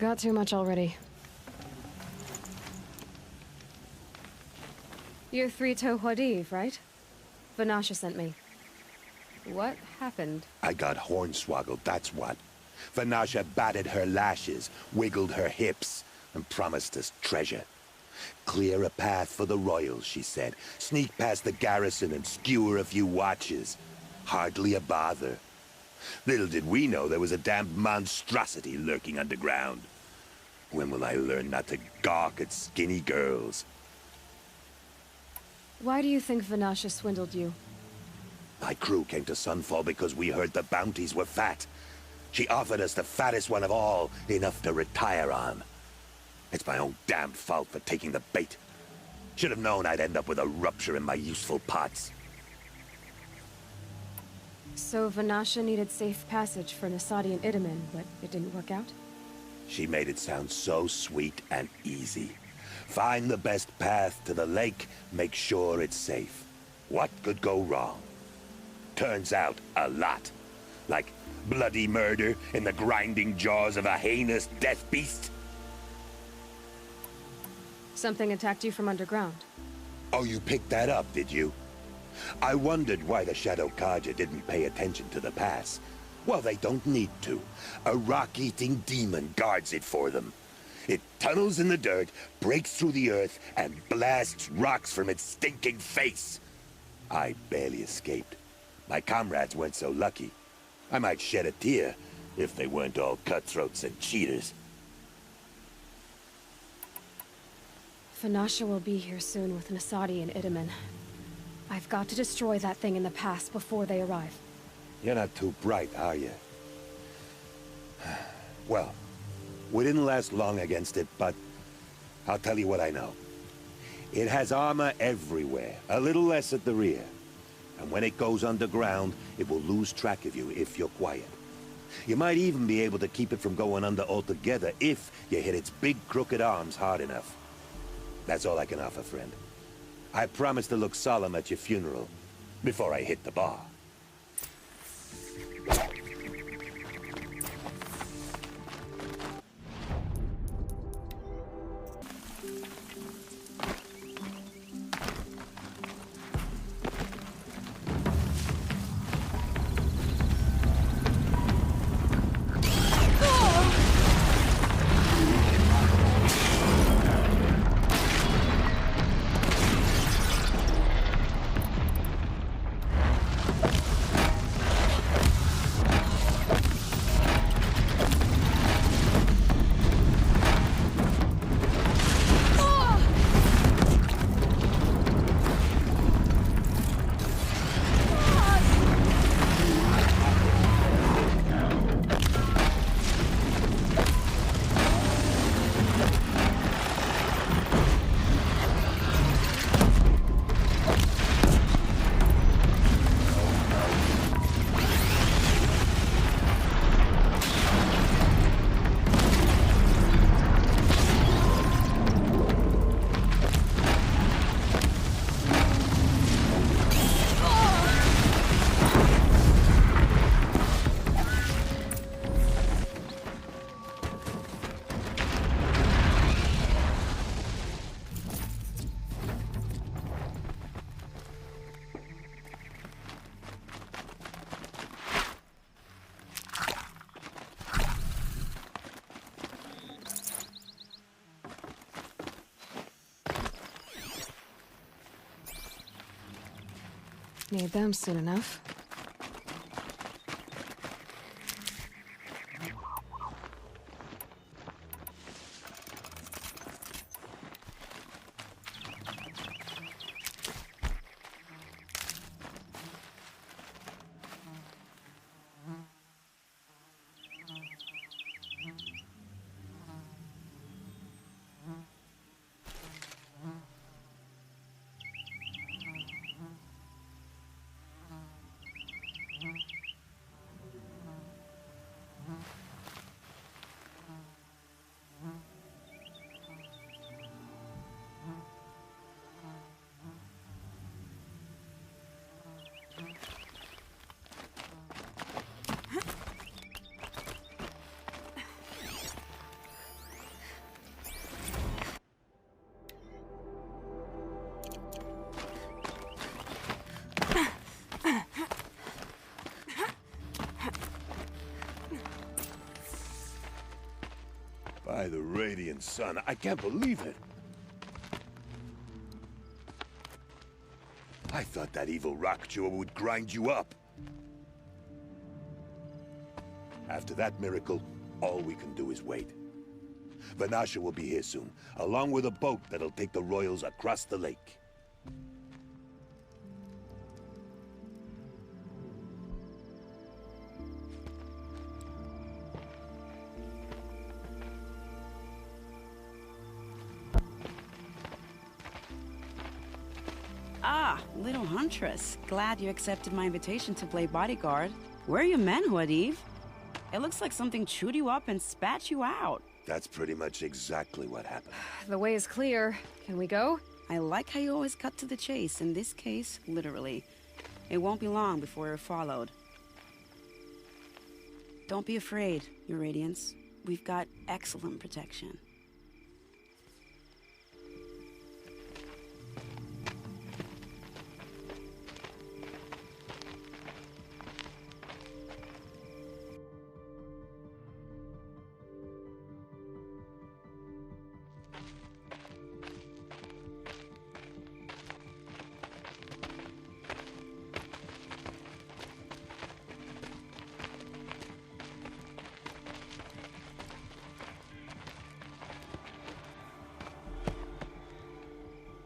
Got too much already. You're three-toe Huadiv, right? Vanasha sent me. What happened? I got hornswoggled, that's what. Vanasha batted her lashes, wiggled her hips, and promised us treasure. Clear a path for the royals, she said. Sneak past the garrison and skewer a few watches. Hardly a bother. Little did we know there was a damned monstrosity lurking underground. When will I learn not to gawk at skinny girls? Why do you think Vanasha swindled you? My crew came to Sunfall because we heard the bounties were fat. She offered us the fattest one of all, enough to retire on. It's my own damned fault for taking the bait. Should have known I'd end up with a rupture in my useful pots. So Vanasha needed safe passage for Nasadi and Idaman, but it didn't work out? She made it sound so sweet and easy. Find the best path to the lake, make sure it's safe. What could go wrong? Turns out, a lot. Like bloody murder in the grinding jaws of a heinous death beast. Something attacked you from underground. Oh, you picked that up, did you? I wondered why the Shadow Kaja didn't pay attention to the pass. Well, they don't need to. A rock-eating demon guards it for them. It tunnels in the dirt, breaks through the earth, and blasts rocks from its stinking face. I barely escaped. My comrades weren't so lucky. I might shed a tear if they weren't all cutthroats and cheaters. Vanasha will be here soon with Nasadi and Idaman. I've got to destroy that thing in the pass before they arrive. You're not too bright, are you? Well, we didn't last long against it, but I'll tell you what I know. It has armor everywhere, a little less at the rear. And when it goes underground, it will lose track of you if you're quiet. You might even be able to keep it from going under altogether if you hit its big crooked arms hard enough. That's all I can offer, friend. I promise to look solemn at your funeral before I hit the bar. Need them soon enough. By the radiant sun, I can't believe it. I thought that evil rock chewer would grind you up. After that miracle, all we can do is wait. Vanasha will be here soon, along with a boat that'll take the royals across the lake. Ah, little huntress. Glad you accepted my invitation to play bodyguard. Where are your men, Huadiv? It looks like something chewed you up and spat you out. That's pretty much exactly what happened. The way is clear. Can we go? I like how you always cut to the chase, in this case, literally. It won't be long before you're followed. Don't be afraid, Your Radiance. We've got excellent protection.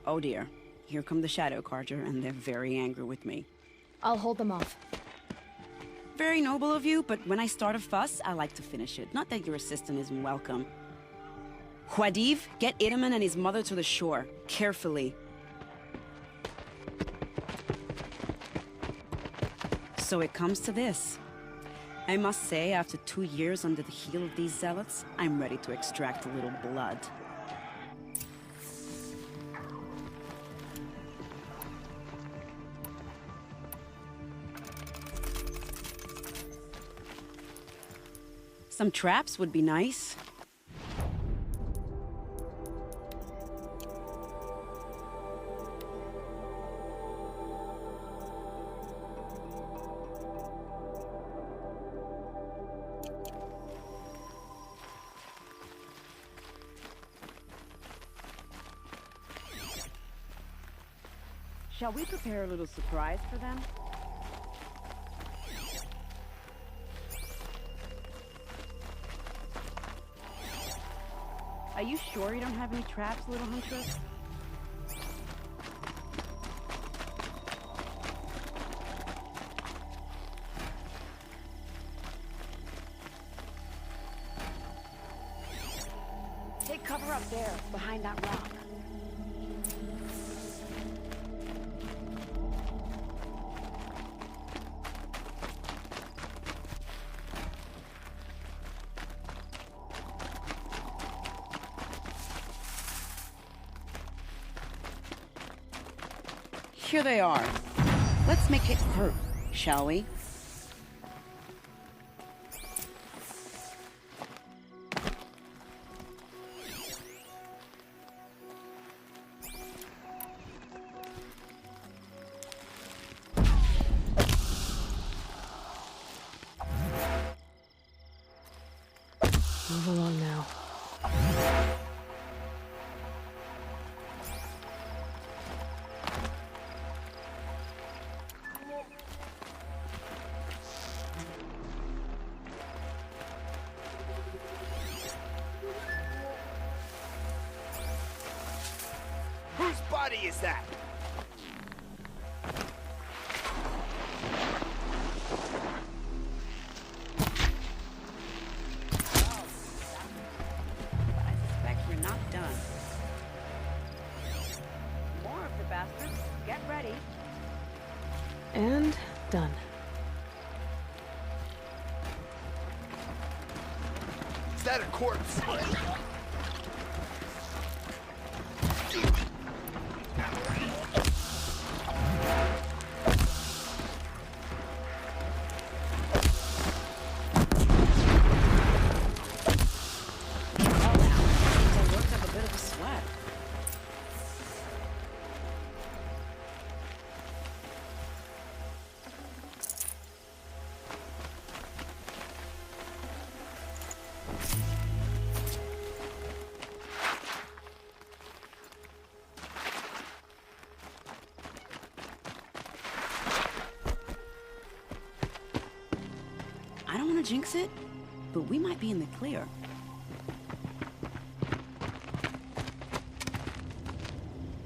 Oh dear, here come the Shadow Carter, and they're very angry with me. I'll hold them off. Very noble of you, but when I start a fuss, I like to finish it. Not that your assistant isn't welcome. Huadiv, get Idaman and his mother to the shore. Carefully. So it comes to this. I must say, after 2 years under the heel of these zealots, I'm ready to extract a little blood. Some traps would be nice. Shall we prepare a little surprise for them? Are you sure you don't have any traps, little huntress? Take cover up there, behind that rock. Here they are. Let's make it hurt, shall we? Move along now. Whose body is that? I suspect we're not done. More of the bastards. Get ready. And done. Is that a corpse? jinx it, but we might be in the clear.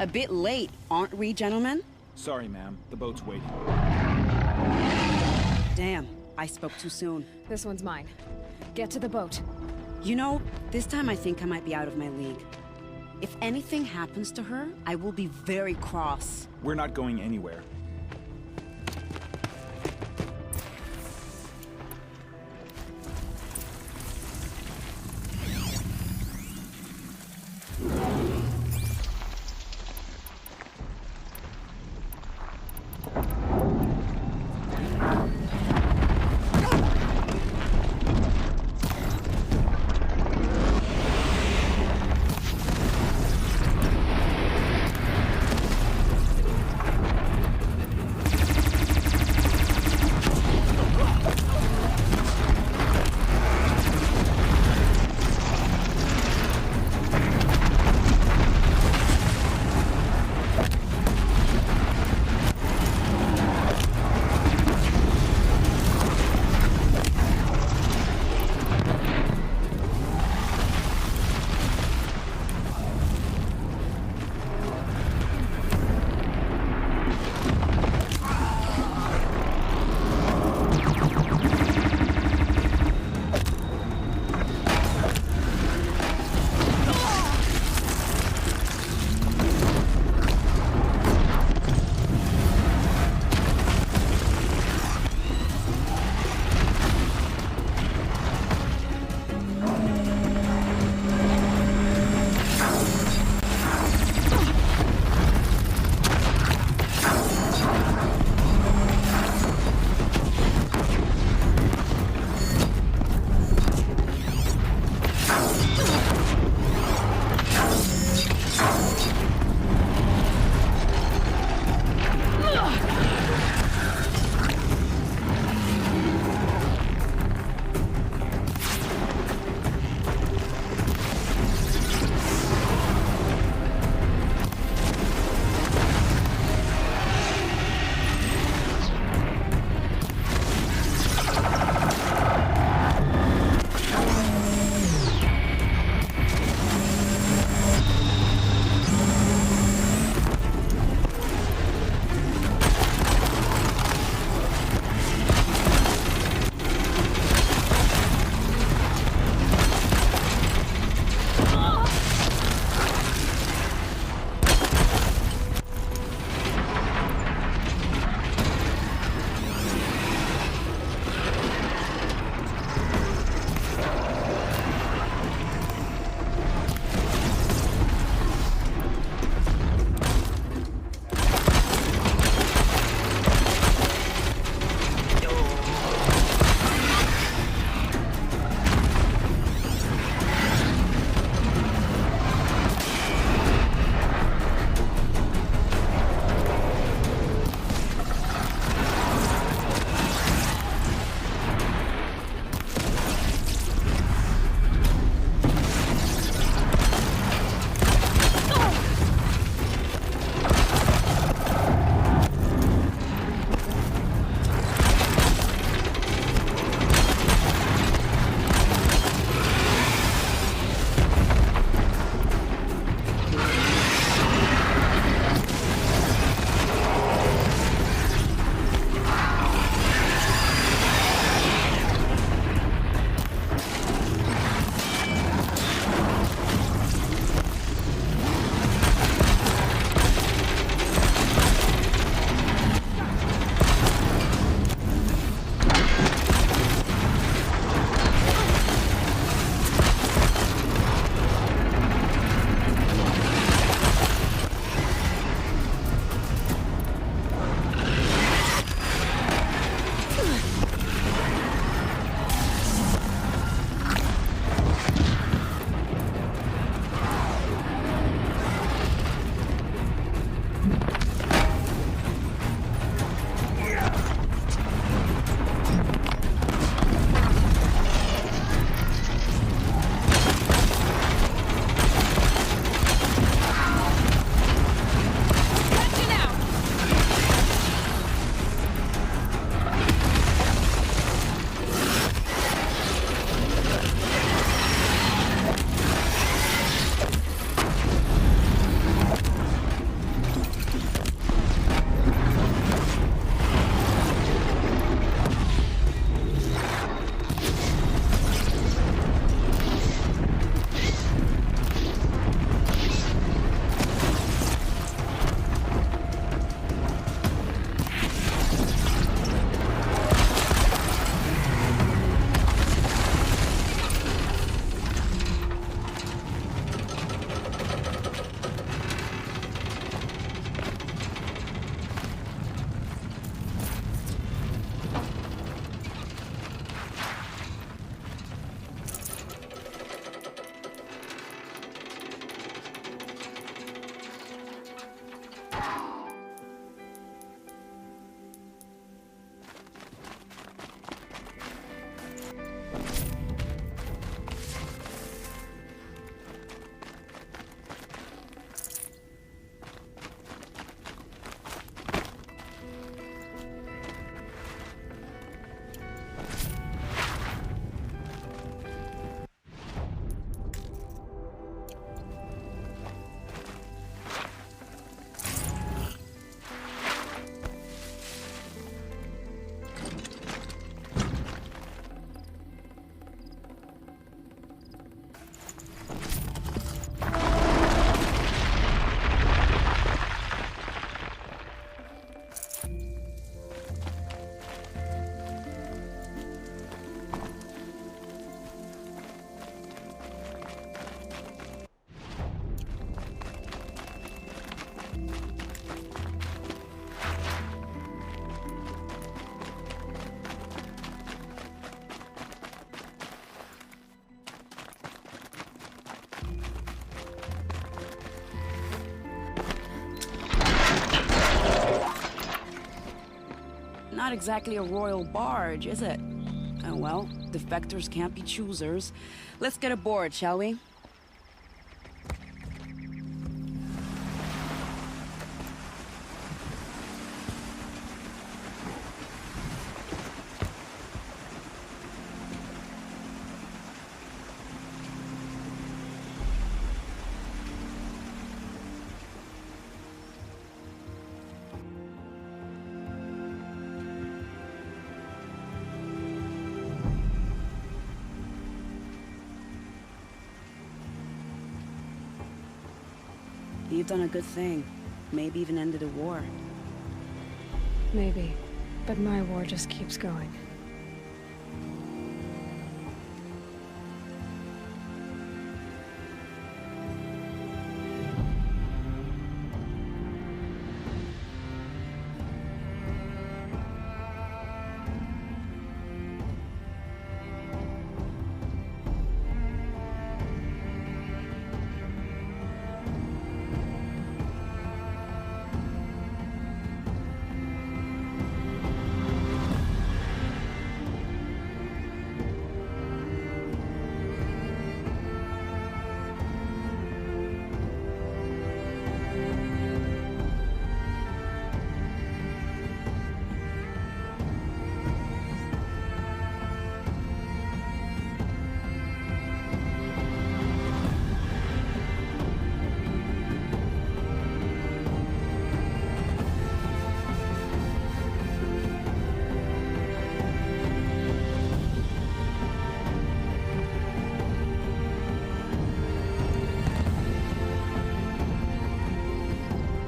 A bit late, aren't we, gentlemen? Sorry, ma'am. The boat's waiting. Damn, I spoke too soon. This one's mine. Get to the boat. You know, this time I think I might be out of my league. If anything happens to her, I will be very cross. We're not going anywhere. not exactly a royal barge, is it? Oh well, defectors can't be choosers. Let's get aboard, shall we? You've done a good thing. Maybe even ended a war. Maybe. But my war just keeps going.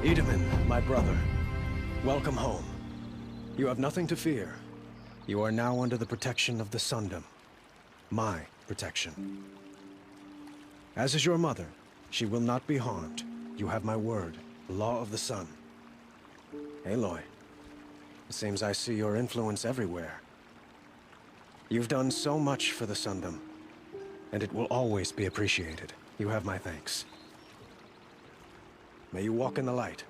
Gideon, my brother, welcome home. You have nothing to fear. You are now under the protection of the Sundom. My protection. As is your mother, she will not be harmed. You have my word, law of the sun. Aloy, it seems I see your influence everywhere. You've done so much for the Sundom, and it will always be appreciated. You have my thanks. May you walk in the light.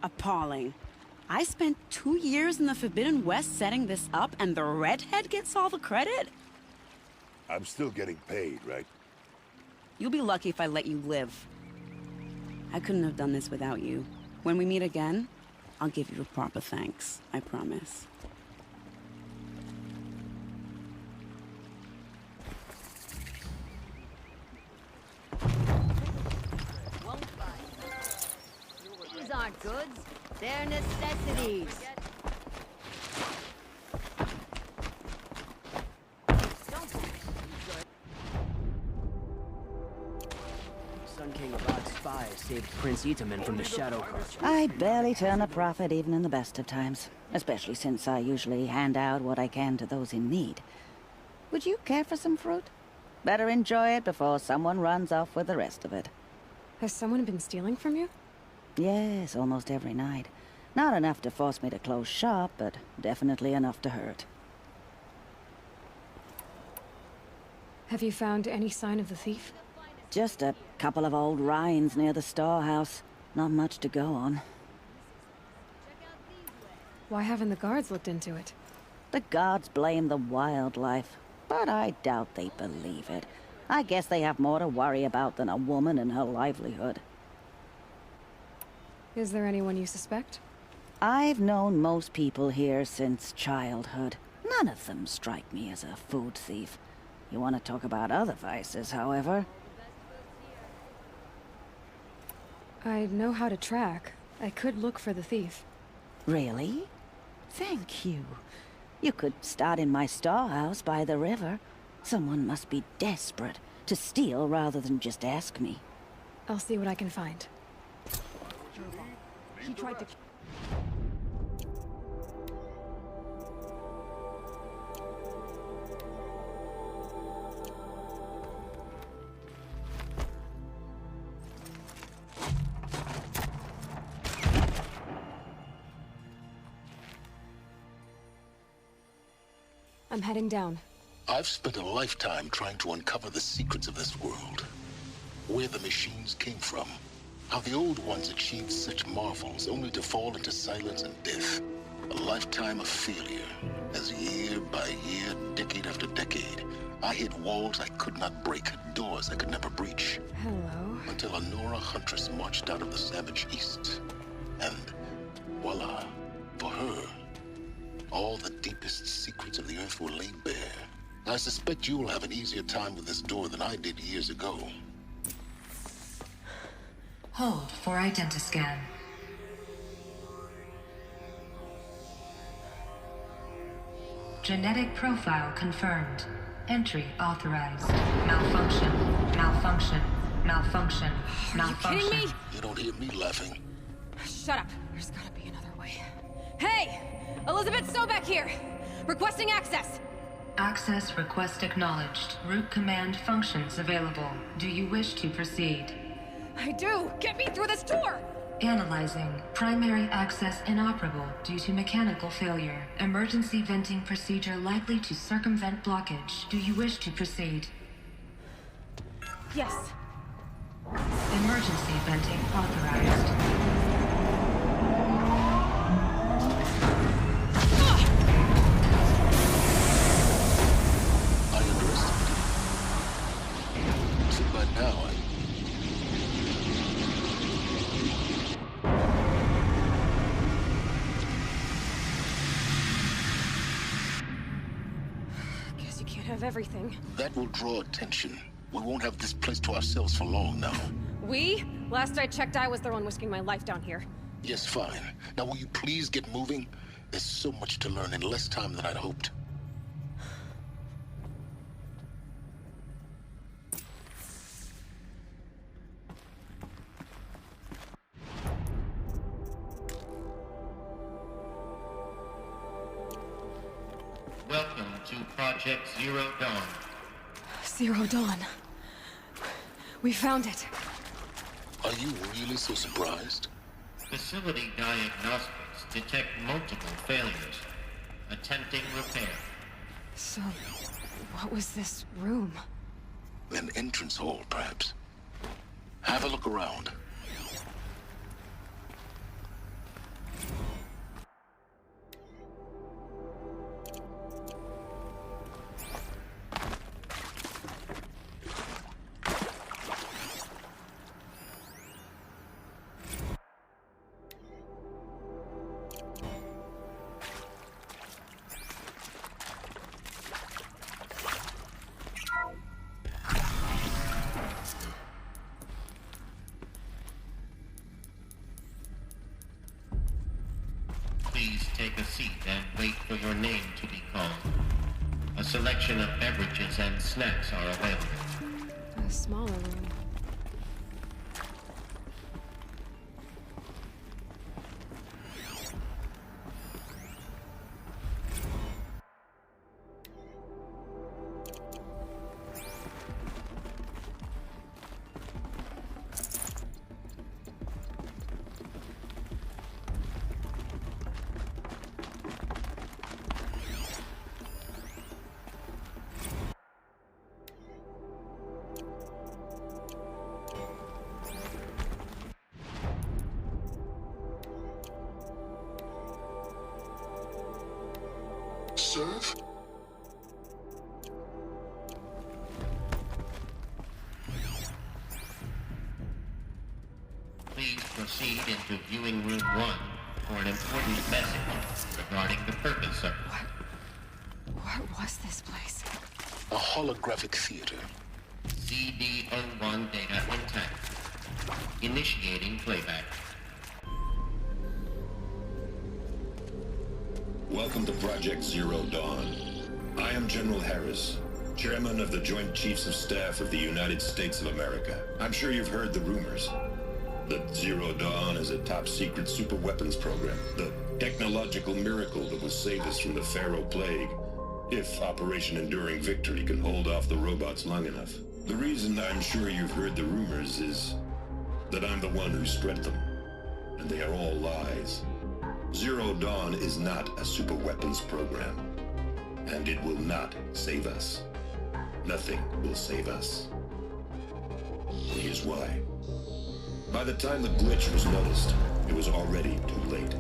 Appalling. I spent 2 years in the Forbidden West setting this up, and the redhead gets all the credit? I'm still getting paid, right? You'll be lucky if I let you live. I couldn't have done this without you. When we meet again, I'll give you a proper thanks. I promise. These aren't goods. They're necessities. Sun King Abad's spies saved Prince Itaman from the Shadow Culture. I barely turn a profit even in the best of times, especially since I usually hand out what I can to those in need. Would you care for some fruit? Better enjoy it before someone runs off with the rest of it. Has someone been stealing from you? Yes, almost every night. Not enough to force me to close shop, but definitely enough to hurt. Have you found any sign of the thief? Just a couple of old rinds near the storehouse. Not much to go on. Why haven't the guards looked into it? The gods blame the wildlife, but I doubt they believe it. I guess they have more to worry about than a woman and her livelihood. Is there anyone you suspect? I've known most people here since childhood. None of them strike me as a food thief. You want to talk about other vices, however? I know how to track. I could look for the thief. Really? Thank you. You could start in my storehouse by the river. Someone must be desperate to steal rather than just ask me. I'll see what I can find. He tried to... I'm heading down. I've spent a lifetime trying to uncover the secrets of this world. where the machines came from. How the old ones achieved such marvels only to fall into silence and death. A lifetime of failure, as year by year, decade after decade, I hit walls I could not break, doors I could never breach. Hello. Until a Nora huntress marched out of the savage east. And voila, for her, all the deepest secrets of the earth were laid bare. I suspect you will have an easier time with this door than I did years ago. Hold for identiscan. Genetic profile confirmed. Entry authorized. Malfunction. Malfunction. Malfunction. Malfunction. Are you kidding me? You don't hear me laughing. Shut up. There's gotta be another way. Hey! Elizabeth Sobek here! Requesting access! Access request acknowledged. Root command functions available. Do you wish to proceed? I do! Get me through this door! Analyzing. Primary access inoperable due to mechanical failure. Emergency venting procedure likely to circumvent blockage. Do you wish to proceed? Yes. Emergency venting authorized. I underestimated. So by now, Guess you can't have everything. that will draw attention. We won't have this place to ourselves for long now. We? Last I checked, I was the one risking my life down here. Yes, fine. Now will you please get moving? There's so much to learn in less time than I'd hoped. Welcome to Project Zero Dawn. Zero Dawn. We found it. Are you really so surprised? Facility diagnostics detect multiple failures. Attempting repair. So, what was this room? An entrance hall, perhaps. Have a look around. Please take a seat and wait for your name to be called. A selection of beverages and snacks are available. A smaller room. Serve? Please proceed into viewing room 1 for an important message regarding the purpose of... What was this place? A holographic theater. CD01 data intact. Initiating playback. Welcome to Project Zero Dawn. I am General Harris, Chairman of the Joint Chiefs of Staff of the United States of America. I'm sure you've heard the rumors. That Zero Dawn is a top-secret super-weapons program. The technological miracle that will save us from the Pharaoh Plague, if Operation Enduring Victory can hold off the robots long enough. The reason I'm sure you've heard the rumors is that I'm the one who spread them. And they are all lies. Zero Dawn is not a super-weapons program. And it will not save us. Nothing will save us. The is why. By the time the glitch was noticed, it was already too late.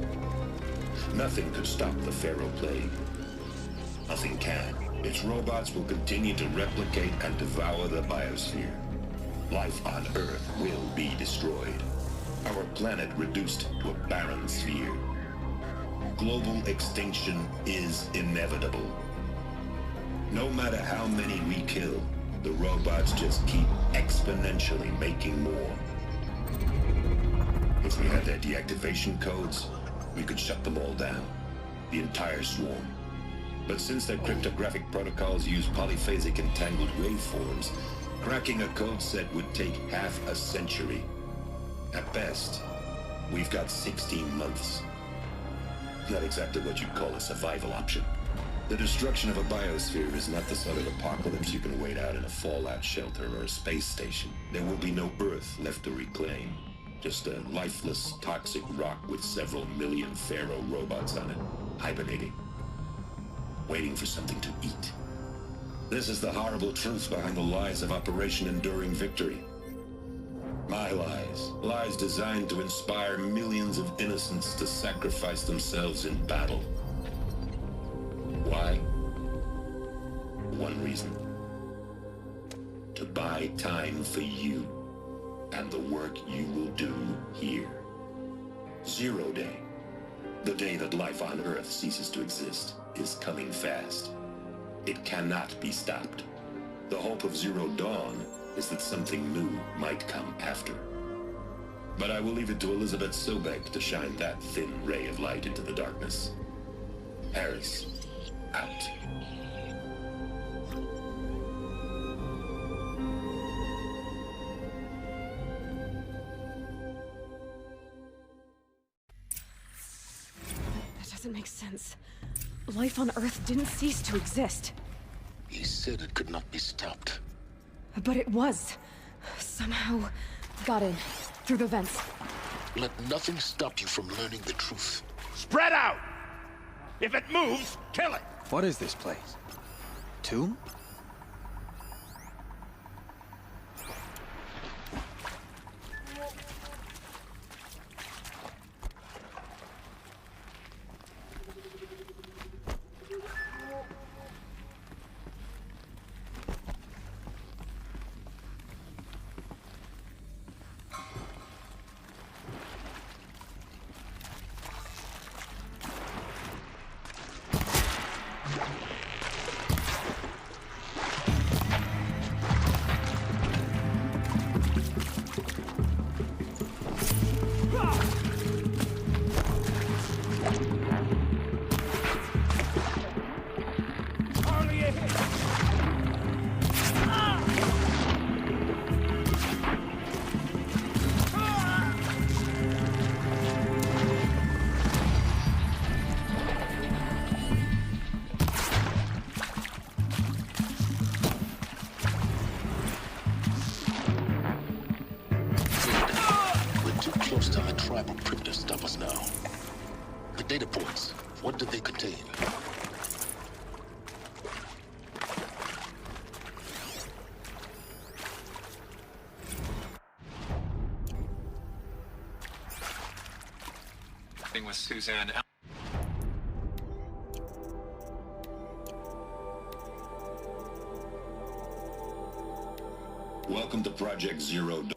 Nothing could stop the Pharaoh Plague. Nothing can. Its robots will continue to replicate and devour the biosphere. Life on Earth will be destroyed. Our planet reduced to a barren sphere. Global extinction is inevitable. No matter how many we kill, the robots just keep exponentially making more. If we had their deactivation codes, we could shut them all down. The entire swarm. But since their cryptographic protocols use polyphasic entangled waveforms, cracking a code set would take half a century. At best, we've got 16 months. Not exactly what you'd call a survival option. The destruction of a biosphere is not the sort of apocalypse you can wait out in a fallout shelter or a space station. There will be no Earth left to reclaim. Just a lifeless, toxic rock with several million Pharaoh robots on it, hibernating. Waiting for something to eat. This is the horrible truth behind the lies of Operation Enduring Victory. My lies. Lies designed to inspire millions of innocents to sacrifice themselves in battle. Why? One reason. To buy time for you and the work you will do here. 0 Day. The day that life on Earth ceases to exist is coming fast. It cannot be stopped. The hope of Zero Dawn is that something new might come after. But I will leave it to Elizabeth Sobek to shine that thin ray of light into the darkness. Harris, out. That doesn't make sense. Life on Earth didn't cease to exist. He said it could not be stopped. But it was. Somehow got in. Through the vents. Let nothing stop you from learning the truth. Spread out! If it moves, kill it! What is this place? Tomb? Data points. What did they contain? With Suzanne. Welcome to Project Zero Dawn.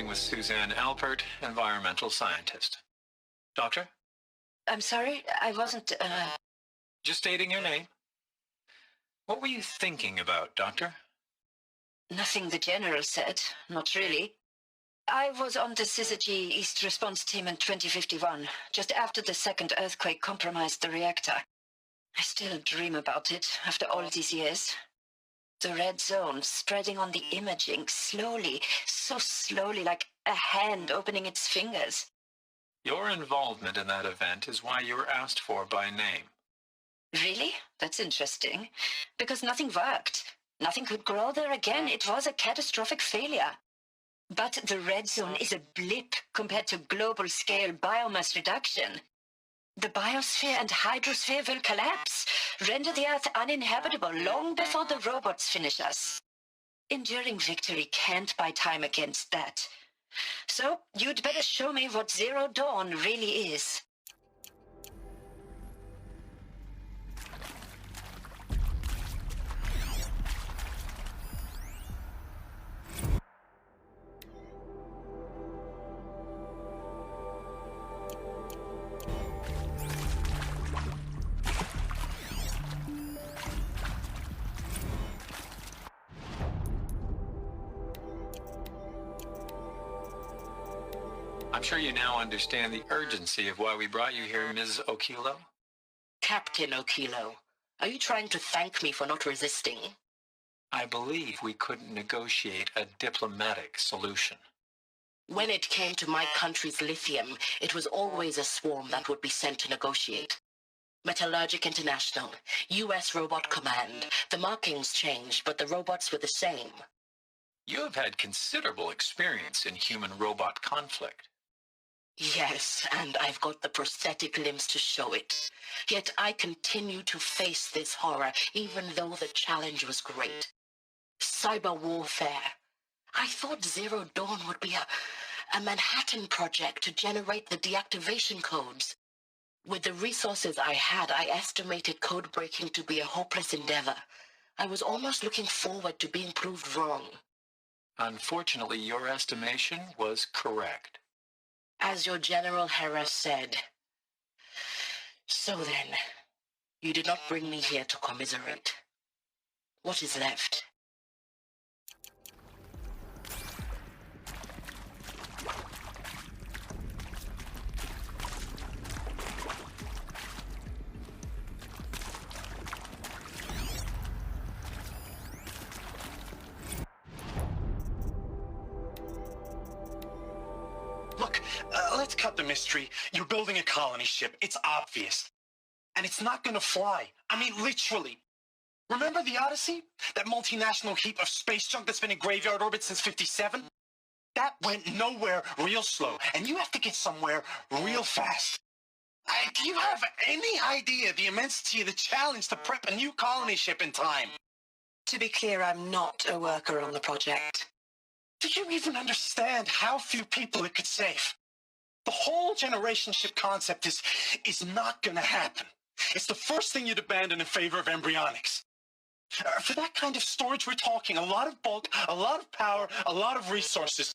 With Suzanne Alpert, environmental scientist. Doctor? I'm sorry, I wasn't, Just stating your name. What were you thinking about, Doctor? Nothing the General said, not really. I was on the Syzygy East Response Team in 2051, just after the second earthquake compromised the reactor. I still dream about it, after all these years. The red zone spreading on the imaging, slowly, so slowly, like a hand opening its fingers. Your involvement in that event is why you were asked for by name. Really? That's interesting. Because nothing worked. Nothing could grow there again. It was a catastrophic failure. But the red zone is a blip compared to global-scale biomass reduction. The biosphere and hydrosphere will collapse, render the Earth uninhabitable long before the robots finish us. Enduring victory can't buy time against that. So, you'd better show me what Zero Dawn really is. I'm sure you now understand the urgency of why we brought you here, Ms. Okilo. Captain Okilo, are you trying to thank me for not resisting? I believe we couldn't negotiate a diplomatic solution. When it came to my country's lithium, it was always a swarm that would be sent to negotiate. Metallurgic International, U.S. Robot Command. The markings changed, but the robots were the same. You have had considerable experience in human-robot conflict. Yes, and I've got the prosthetic limbs to show it. Yet I continue to face this horror, even though the challenge was great. Cyber warfare. I thought Zero Dawn would be a Manhattan project to generate the deactivation codes. With the resources I had, I estimated code breaking to be a hopeless endeavor. I was almost looking forward to being proved wrong. Unfortunately, your estimation was correct. As your General Hoarah said. So then, you did not bring me here to commiserate. What is left? Look, let's cut the mystery. You're building a colony ship. It's obvious. And it's not gonna fly. I mean, literally. Remember the Odyssey? That multinational heap of space junk that's been in graveyard orbit since '57? That went nowhere real slow. And you have to get somewhere real fast. Do you have any idea the immensity of the challenge to prep a new colony ship in time? To be clear, I'm not a worker on the project. Do you even understand how few people it could save? The whole generation ship concept is not gonna happen. It's the first thing you'd abandon in favor of embryonics. For that kind of storage, we're talking a lot of bulk, a lot of power, a lot of resources.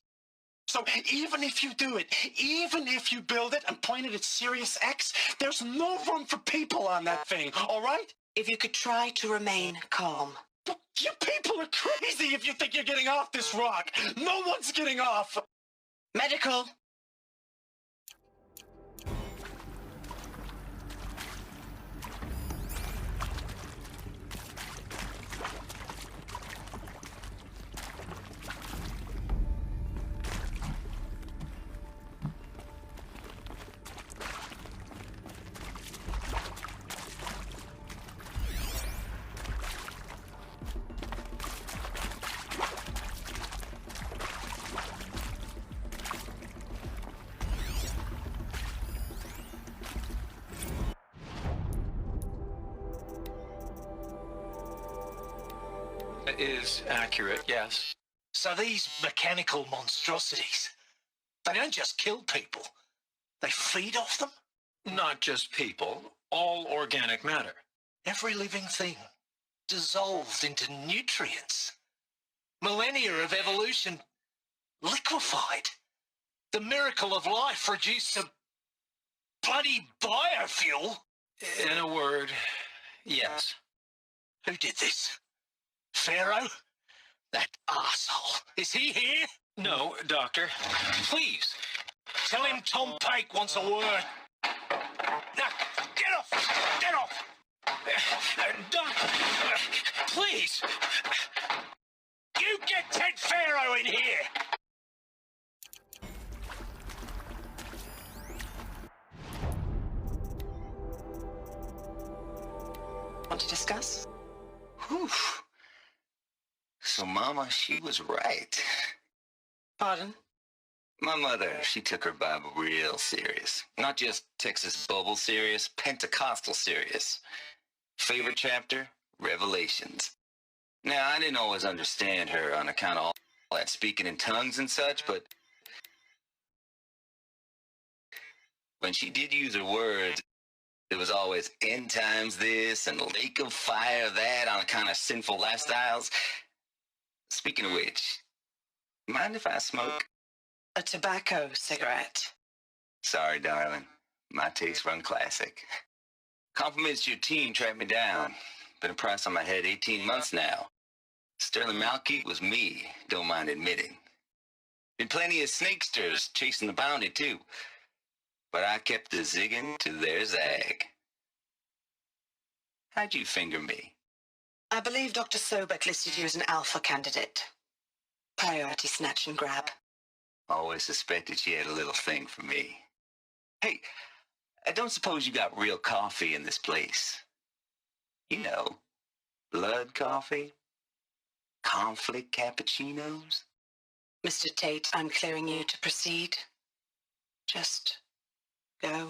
So even if you do it, even if you build it and point it at Sirius X, there's no room for people on that thing, all right? If you could try to remain calm. You people are crazy if you think you're getting off this rock. No one's getting off. Medical. Is accurate, yes. So these mechanical monstrosities, they don't just kill people, they feed off them? Not just people, all organic matter. Every living thing dissolved into nutrients. Millennia of evolution liquefied. The miracle of life reduced to bloody biofuel. In a word, yes. Who did this? Pharaoh? That arsehole. Is he here? No, Doctor. Please. Tell him Tom Pake wants a word. Now, get off! Get off! Doctor, please. You get Ted Pharaoh in here! Want to discuss? Whew. So Mama, she was right. Pardon? My mother, she took her Bible real serious. Not just Texas Bubble serious, Pentecostal serious. Favorite chapter? Revelations. Now, I didn't always understand her on account of all that speaking in tongues and such, but when she did use her words, it was always end times this and lake of fire that on account of sinful lifestyles. Speaking of which, mind if I smoke? A tobacco cigarette. Sorry, darling. My taste run classic. Compliments to your team tracked me down. Been a price on my head 18 months now. Sterling Malkeith was me, don't mind admitting. Been plenty of snakesters chasing the bounty, too. But I kept the zigging to their zag. How'd you finger me? I believe Dr. Sobek listed you as an alpha candidate. Priority snatch and grab. Always suspected she had a little thing for me. Hey, I don't suppose you got real coffee in this place. You know, blood coffee? Conflict cappuccinos? Mr. Tate, I'm clearing you to proceed. Just go.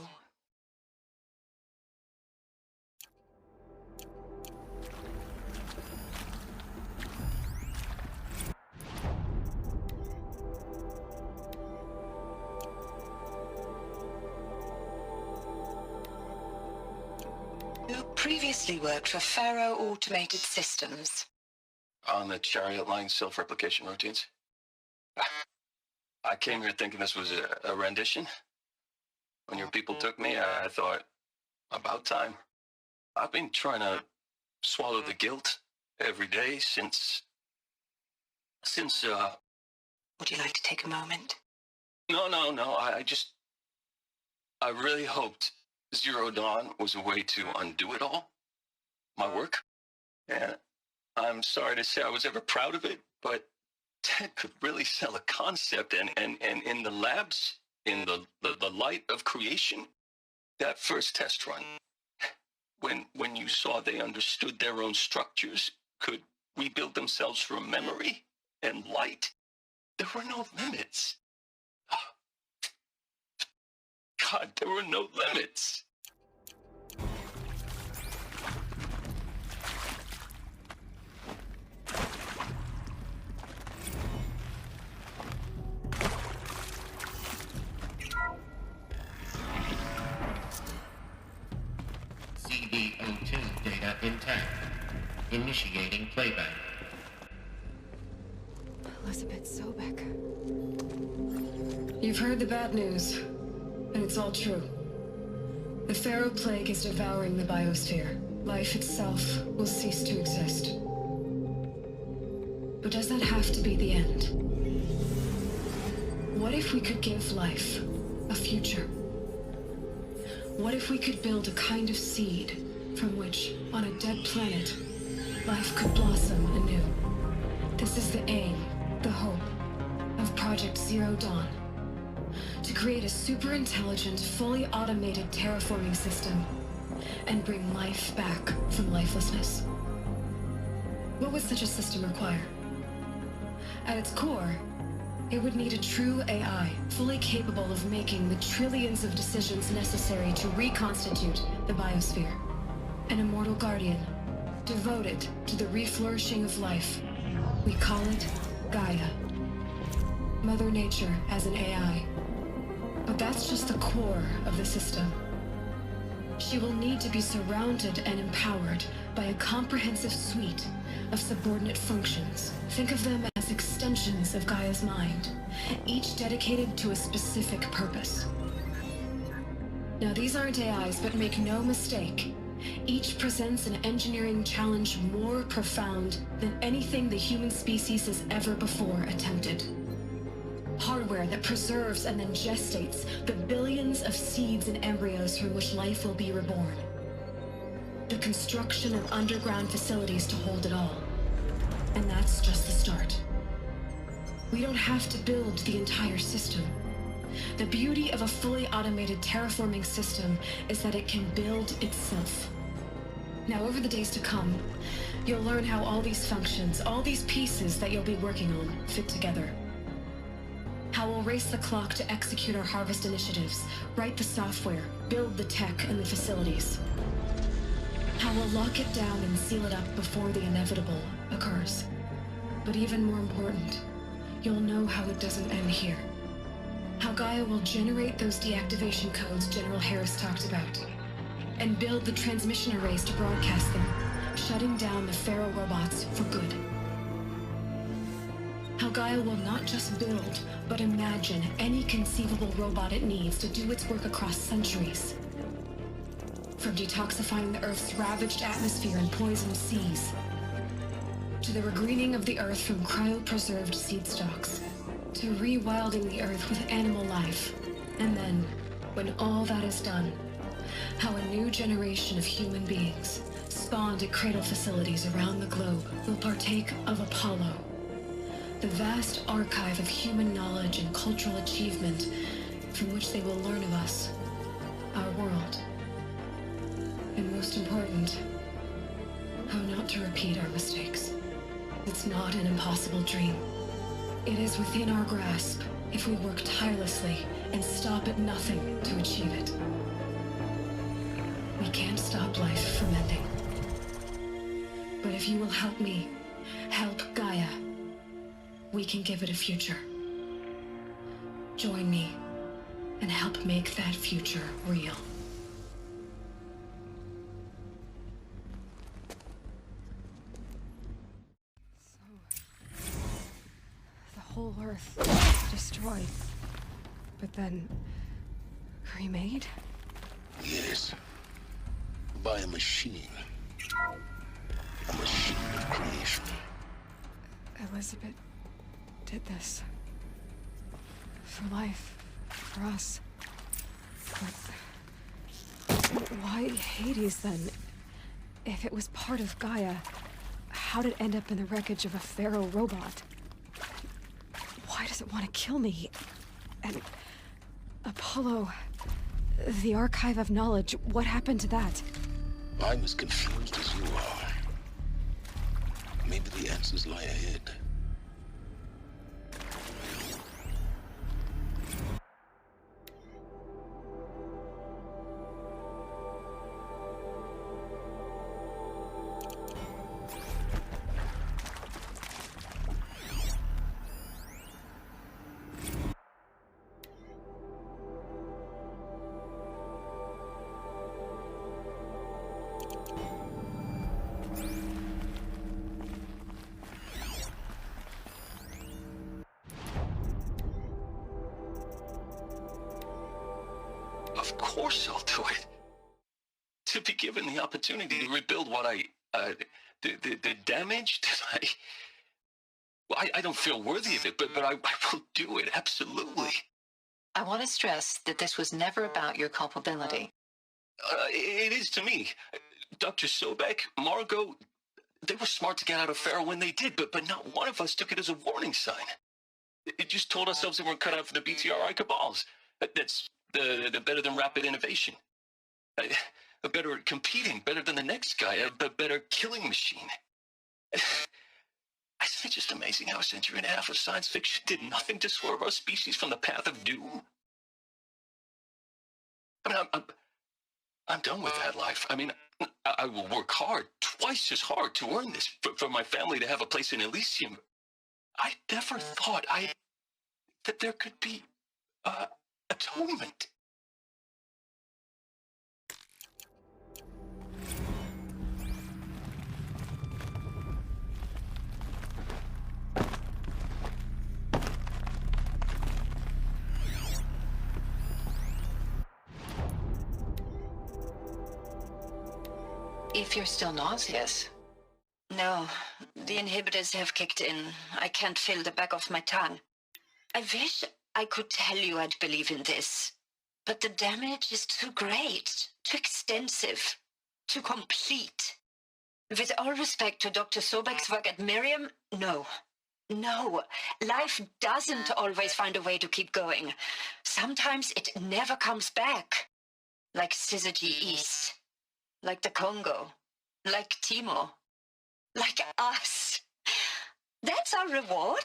You previously worked for Pharaoh Automated Systems. On the chariot line self-replication routines. I came here thinking this was a rendition. When your people took me, I thought, about time. I've been trying to swallow the guilt every day since... Would you like to take a moment? No, I really hoped Zero Dawn was a way to undo it all. My work. And I'm sorry to say I was ever proud of it, but Ted could really sell a concept, and in the labs, in the light of creation, that first test run, when you saw they understood their own structures, could rebuild themselves from memory and light, there were no limits. God, there were no limits. CD02 data intact. Initiating playback. Elizabeth Sobek. You've heard the bad news, and it's all true. The Pharaoh Plague is devouring the biosphere. Life itself will cease to exist. But does that have to be the end? What if we could give life a future? What if we could build a kind of seed from which, on a dead planet, life could blossom anew? This is the aim, the hope, of Project Zero Dawn. To create a super-intelligent, fully automated terraforming system and bring life back from lifelessness. What would such a system require? At its core, it would need a true AI, fully capable of making the trillions of decisions necessary to reconstitute the biosphere. An immortal guardian, devoted to the reflourishing of life. We call it Gaia. Mother Nature as an AI. But that's just the core of the system. She will need to be surrounded and empowered by a comprehensive suite of subordinate functions. Think of them as extensions of Gaia's mind, each dedicated to a specific purpose. Now, these aren't AIs, but make no mistake, each presents an engineering challenge more profound than anything the human species has ever before attempted. Hardware that preserves and then gestates the billions of seeds and embryos from which life will be reborn. The construction of underground facilities to hold it all. And that's just the start. We don't have to build the entire system. The beauty of a fully automated terraforming system is that it can build itself. Now, over the days to come, You'll learn how all these functions, all these pieces that you'll be working on, fit together. How we'll race the clock to execute our harvest initiatives, write the software, build the tech and the facilities. How we'll lock it down and seal it up before the inevitable occurs. But even more important, you'll know how it doesn't end here. How Gaia will generate those deactivation codes General Harris talked about, and build the transmission arrays to broadcast them, shutting down the Pharaoh robots for good. How Gaia will not just build, but imagine any conceivable robot it needs to do its work across centuries. From detoxifying the Earth's ravaged atmosphere and poisoned seas, to the regreening of the Earth from cryopreserved seed stalks, to rewilding the Earth with animal life. And then, when all that is done, how a new generation of human beings, spawned at cradle facilities around the globe, will partake of Apollo, the vast archive of human knowledge and cultural achievement from which they will learn of us, our world. And most important, how not to repeat our mistakes. It's not an impossible dream. It is within our grasp if we work tirelessly and stop at nothing to achieve it. We can't stop life from ending. But if you will help me, help Gaia, we can give it a future. Join me and help make that future real. The whole Earth destroyed, but then remade? Yes. By a machine. A machine of creation. Elizabeth did this. For life. For us. But why Hades then? If it was part of Gaia, how did it end up in the wreckage of a Pharaoh robot? Why does it want to kill me? And Apollo, the archive of knowledge, what happened to that? I'm as confused as you are. Maybe the answers lie ahead. Of course I'll do it. To be given the opportunity to rebuild what the damage that I don't feel worthy of it, but I will do it, absolutely. I want to stress that this was never about your culpability. It is to me. Dr. Sobek, Margot, they were smart to get out of Pharaoh when they did, but not one of us took it as a warning sign. It just told ourselves they weren't cut out for the BTRI cabals. That's the better than rapid innovation. A better at competing, better than the next guy, a better killing machine. Isn't it just amazing how a century and a half of science fiction did nothing to swerve our species from the path of doom? I mean, I'm done with that life. I mean, I will work hard, twice as hard to earn this, for my family to have a place in Elysium. I never thought that there could be atonement. If you're still nauseous. No, the inhibitors have kicked in. I can't feel the back of my tongue. I wish I could tell you I'd believe in this, but the damage is too great, too extensive, too complete. With all respect to Dr. Sobek's work at Miriam, no. No, life doesn't always find a way to keep going. Sometimes it never comes back. Like Syzygy East. Like the Congo. Like Timo. Like us. That's our reward?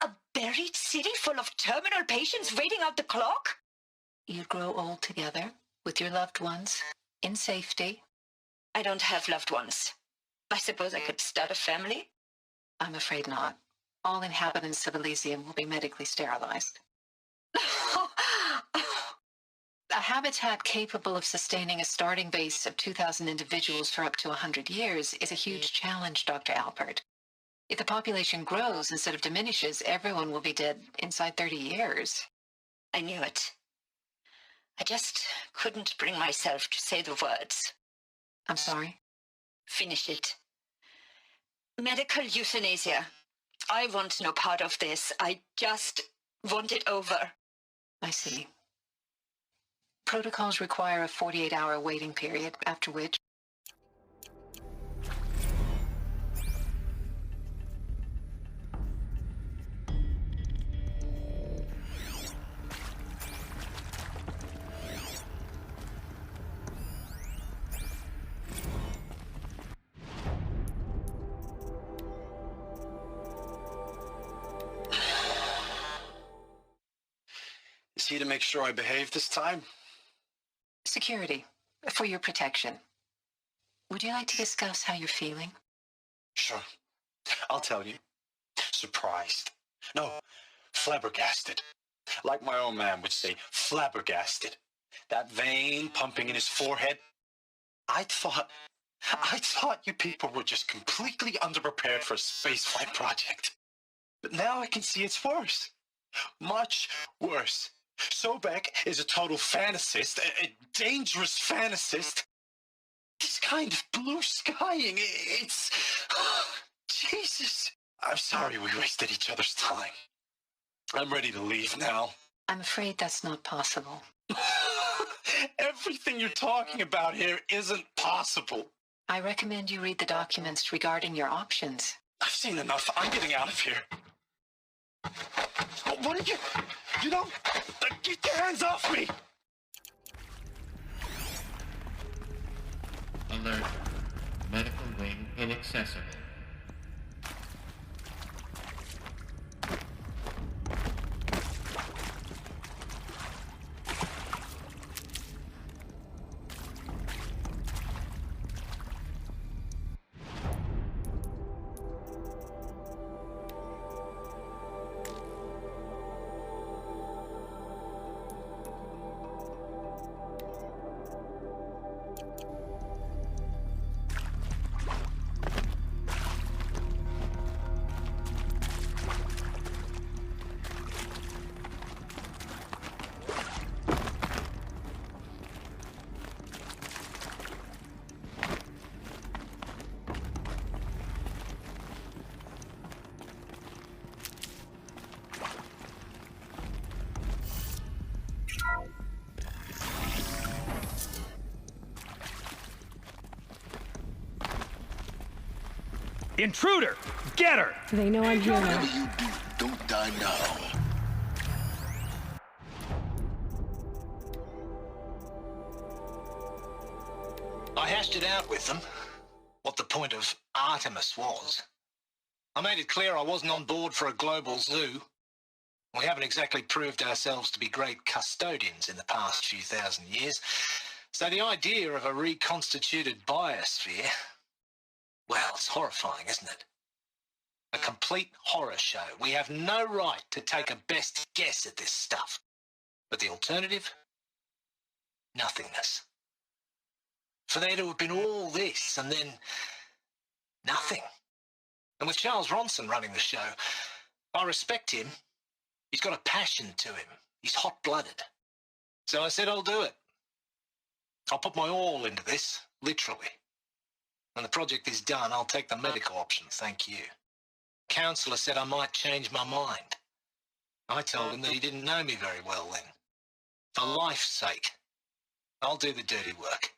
A buried city full of terminal patients waiting out the clock? You'd grow old together, with your loved ones, in safety. I don't have loved ones. I suppose I could start a family? I'm afraid not. All inhabitants of Elysium will be medically sterilized. A habitat capable of sustaining a starting base of 2,000 individuals for up to 100 years is a huge challenge, Dr. Alpert. If the population grows instead of diminishes, everyone will be dead inside 30 years. I knew it. I just couldn't bring myself to say the words. I'm sorry? Finish it. Medical euthanasia. I want no part of this. I just want it over. I see. Protocols require a 48-hour waiting period, after which... Is he to make sure I behave this time? Security, for your protection. Would you like to discuss how you're feeling? Sure. I'll tell you. Surprised. No, flabbergasted. Like my old man would say, flabbergasted. That vein pumping in his forehead. I thought you people were just completely underprepared for a spaceflight project. But now I can see it's worse. Much worse. Sobek is a total fantasist, a dangerous fantasist. This kind of blue skying, it's... Jesus. I'm sorry we wasted each other's time. I'm ready to leave now. I'm afraid that's not possible. Everything you're talking about here isn't possible. I recommend you read the documents regarding your options. I've seen enough. I'm getting out of here. What are you... You don't... Get your hands off me! Alert. Medical wing inaccessible. Intruder! Get her! They know I'm here now. Whatever you do, don't die now. I hashed it out with them, what the point of Artemis was. I made it clear I wasn't on board for a global zoo. We haven't exactly proved ourselves to be great custodians in the past few thousand years, so the idea of a reconstituted biosphere, well, it's horrifying, isn't it? A complete horror show. We have no right to take a best guess at this stuff. But the alternative? Nothingness. For there to have been all this and then nothing. And with Charles Ronson running the show, I respect him. He's got a passion to him. He's hot-blooded. So I said I'll do it. I'll put my all into this, literally. When the project is done, I'll take the medical option, thank you. Counselor said I might change my mind. I told him that he didn't know me very well then. For life's sake, I'll do the dirty work.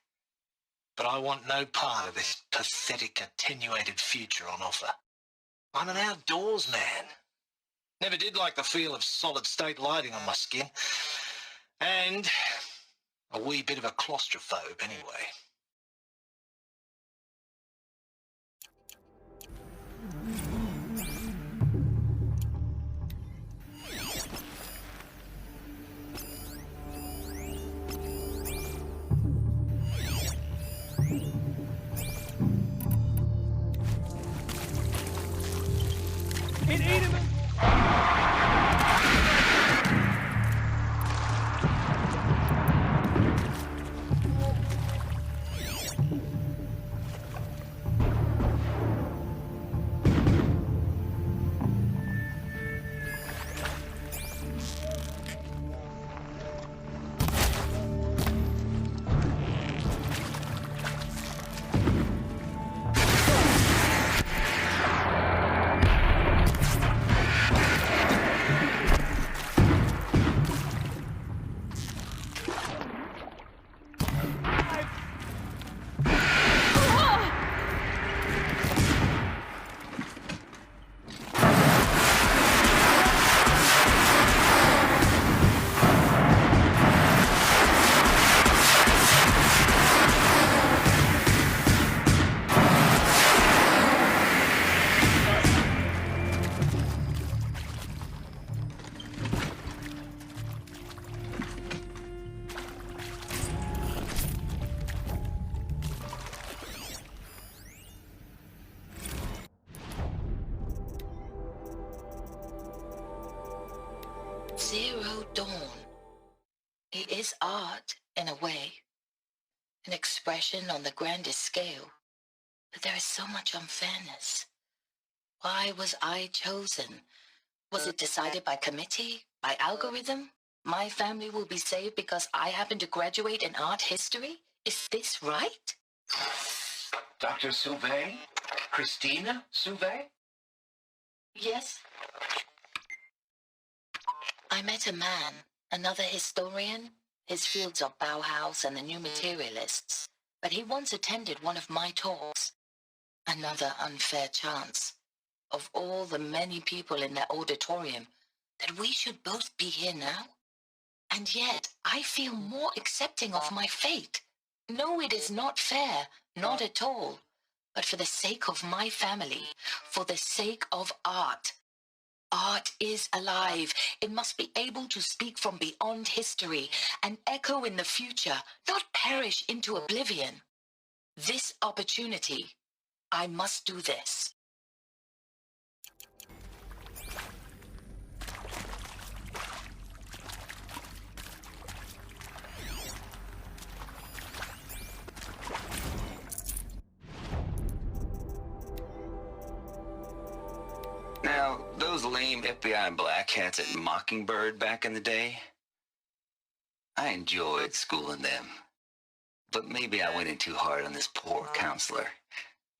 But I want no part of this pathetic, attenuated future on offer. I'm an outdoors man. Never did like the feel of solid-state lighting on my skin. And a wee bit of a claustrophobe, anyway. Dawn. It is art, in a way. An expression on the grandest scale. But there is so much unfairness. Why was I chosen? Was it decided by committee? By algorithm? My family will be saved because I happen to graduate in art history? Is this right? Dr. Sauvé? Christina Sauvé? Yes. I met a man, another historian. His fields are Bauhaus and the New Materialists. But he once attended one of my talks. Another unfair chance. Of all the many people in that auditorium, that we should both be here now? And yet, I feel more accepting of my fate. No, it is not fair, not at all. But for the sake of my family, for the sake of art. Art is alive. It must be able to speak from beyond history and echo in the future, not perish into oblivion. This opportunity, I must do this. Now, those lame FBI black hats at Mockingbird back in the day, I enjoyed schooling them. But maybe I went in too hard on this poor counselor.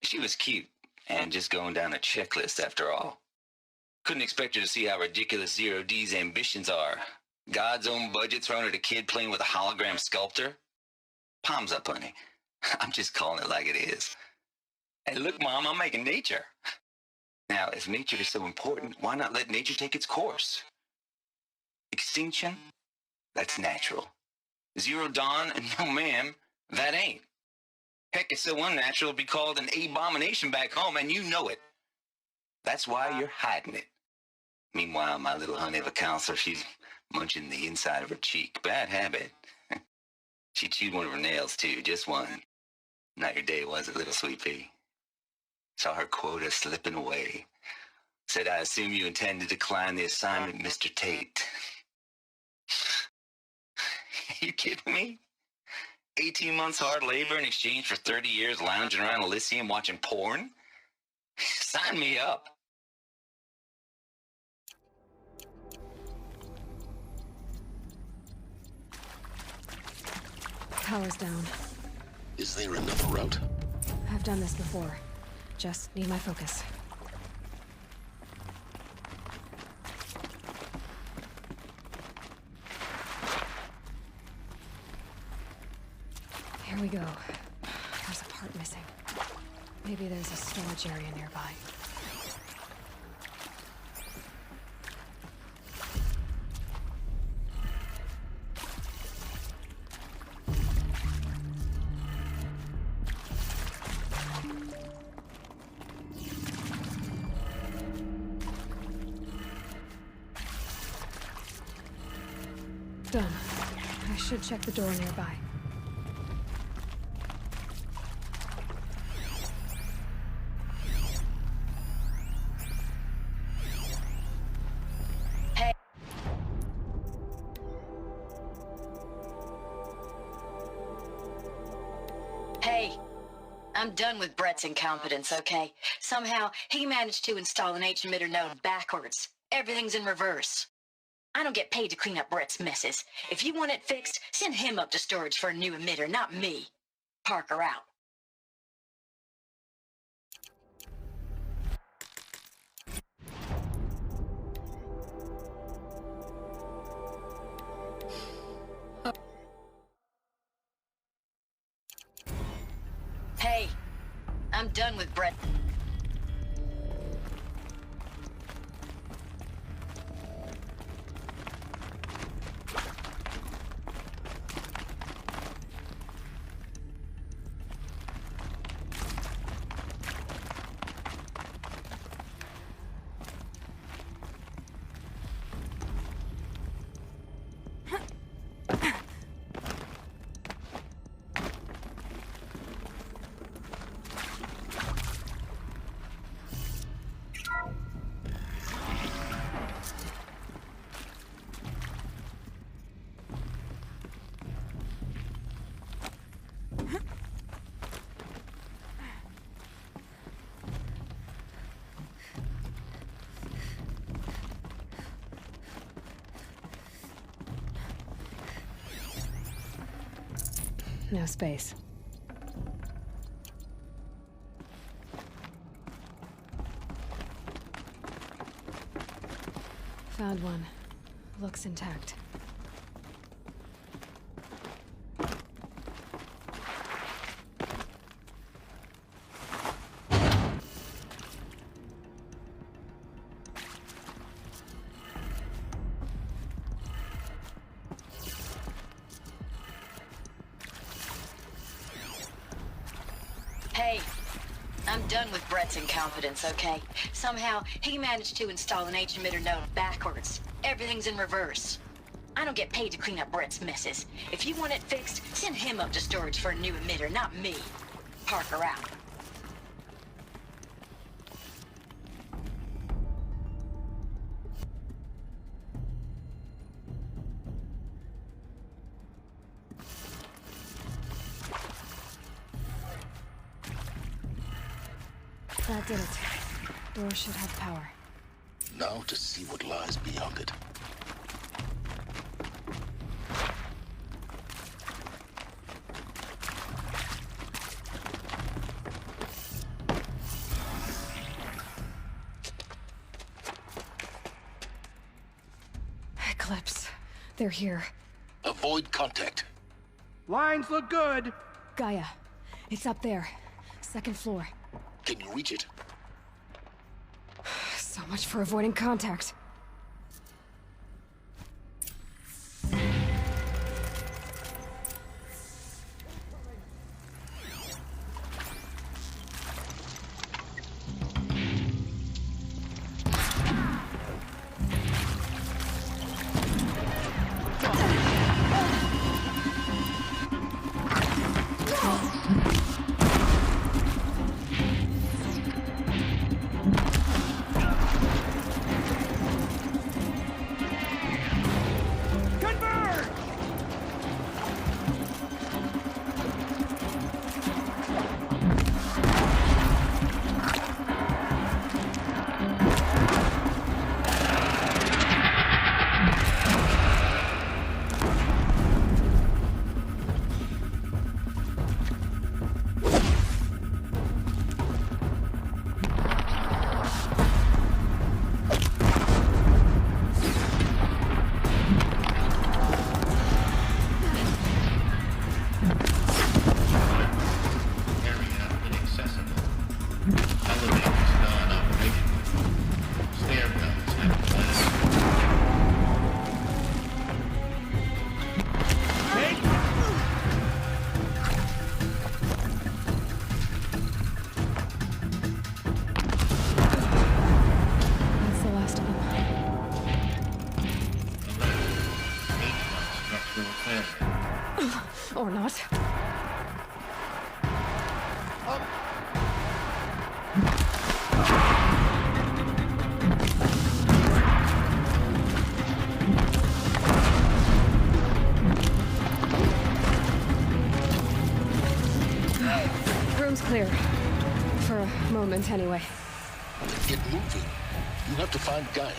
She was cute, and just going down a checklist after all. Couldn't expect her to see how ridiculous Zero D's ambitions are. God's own budget thrown at a kid playing with a hologram sculptor? Palms up, honey. I'm just calling it like it is. Hey, look, Mom, I'm making nature. Now, if nature is so important, why not let nature take its course? Extinction? That's natural. Zero Dawn? No, ma'am, that ain't. Heck, it's so unnatural to be called an abomination back home, and you know it. That's why you're hiding it. Meanwhile, my little honey of a counselor, she's munching the inside of her cheek. Bad habit. She chewed one of her nails, too, just one. Not your day, was it, little sweet pea? Saw her quota slipping away. Said, I assume you intend to decline the assignment, Mr. Tate. You kidding me? 18 months hard labor in exchange for 30 years lounging around Elysium watching porn? Sign me up. Power's down. Is there another route? I've done this before. Just need my focus. Here we go. There's a part missing. Maybe there's a storage area nearby. Done. I should check the door nearby. Hey. Hey. I'm done with Brett's incompetence, okay? Somehow, he managed to install an H-emitter node backwards. Everything's in reverse. I don't get paid to clean up Brett's messes. If you want it fixed, send him up to storage for a new emitter, not me. Parker out. Hey, I'm done with Brett. No space. Found one. Looks intact. Hey, I'm done with Brett's incompetence, okay? Somehow, he managed to install an H-emitter node backwards. Everything's in reverse. I don't get paid to clean up Brett's messes. If you want it fixed, send him up to storage for a new emitter, not me. Parker out. That did it. Door should have power. Now to see what lies beyond it. Eclipse. They're here. Avoid contact. Lines look good. Gaia. It's up there. Second floor. Can you reach it? So much for avoiding contact. Or not. Room's clear. For a moment, anyway. Get moving. You have to find Gaia.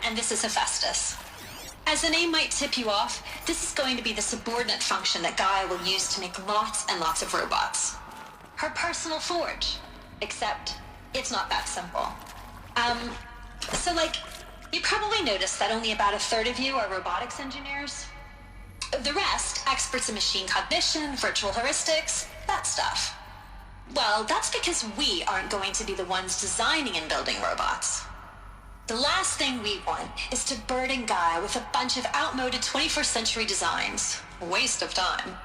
And this is Hephaestus. As the name might tip you off, this is going to be the subordinate function that Gaia will use to make lots and lots of robots. Her personal forge. Except, it's not that simple. You probably noticed that only about a third of you are robotics engineers. The rest, experts in machine cognition, virtual heuristics, that stuff. Well, that's because we aren't going to be the ones designing and building robots. The last thing we want is to burden Gaia with a bunch of outmoded 21st century designs. A waste of time.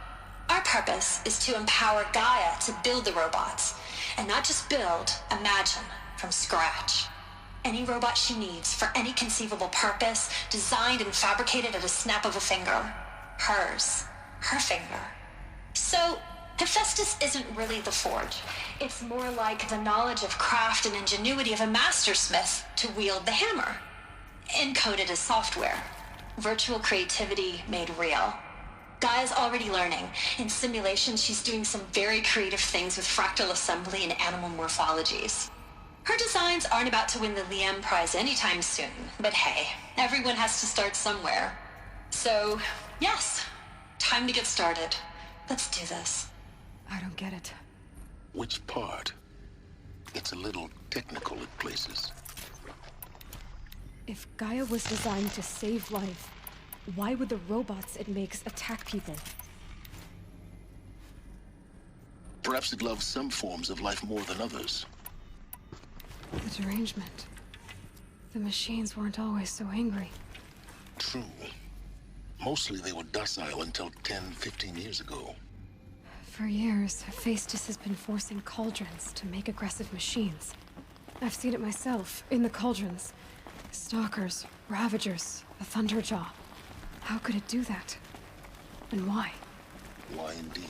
Our purpose is to empower Gaia to build the robots, and not just build, imagine, from scratch. Any robot she needs for any conceivable purpose, designed and fabricated at a snap of a finger. Hers. Her finger. So, Hephaestus isn't really the forge. It's more like the knowledge of craft and ingenuity of a mastersmith to wield the hammer. Encoded as software. virtual creativity made real. Gaia's already learning. In simulation, she's doing some very creative things with fractal assembly and animal morphologies. Her designs aren't about to win the Liam Prize anytime soon, but hey, everyone has to start somewhere. So, yes, time to get started. Let's do this. I don't get it. Which part? It's a little technical at places. If Gaia was designed to save life, why would the robots it makes attack people? Perhaps it loves some forms of life more than others. The derangement. The machines weren't always so angry. True. Mostly they were docile until 10, 15 years ago. For years, Hephaestus has been forcing cauldrons to make aggressive machines. I've seen it myself, in the cauldrons. Stalkers, Ravagers, a Thunderjaw. How could it do that? And why? Why indeed?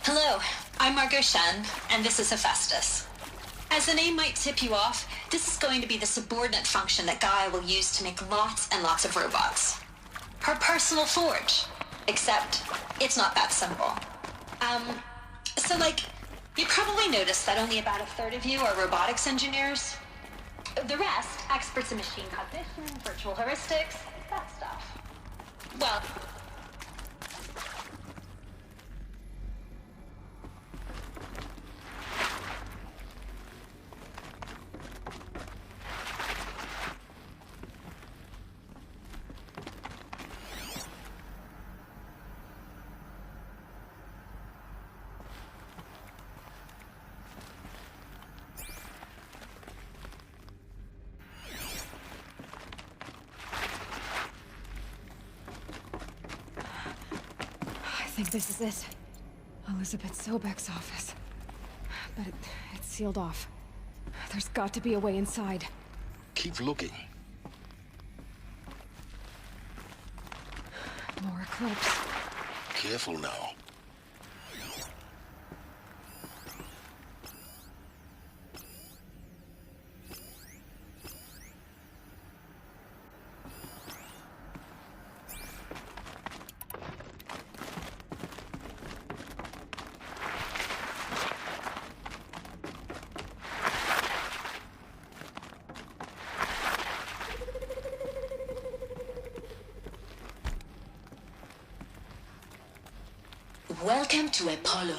Hello, I'm Margot Shen, and this is Hephaestus. As the name might tip you off, this is going to be the subordinate function that Gaia will use to make lots and lots of robots. Her personal forge. Except, it's not that simple. You probably noticed that only about a third of you are robotics engineers. The rest, experts in machine cognition, virtual heuristics, that stuff. Well, I think this is it. Elizabeth Sobek's office. But it's sealed off. There's got to be a way inside. Keep looking. More eclipse. Careful now. Welcome to Apollo,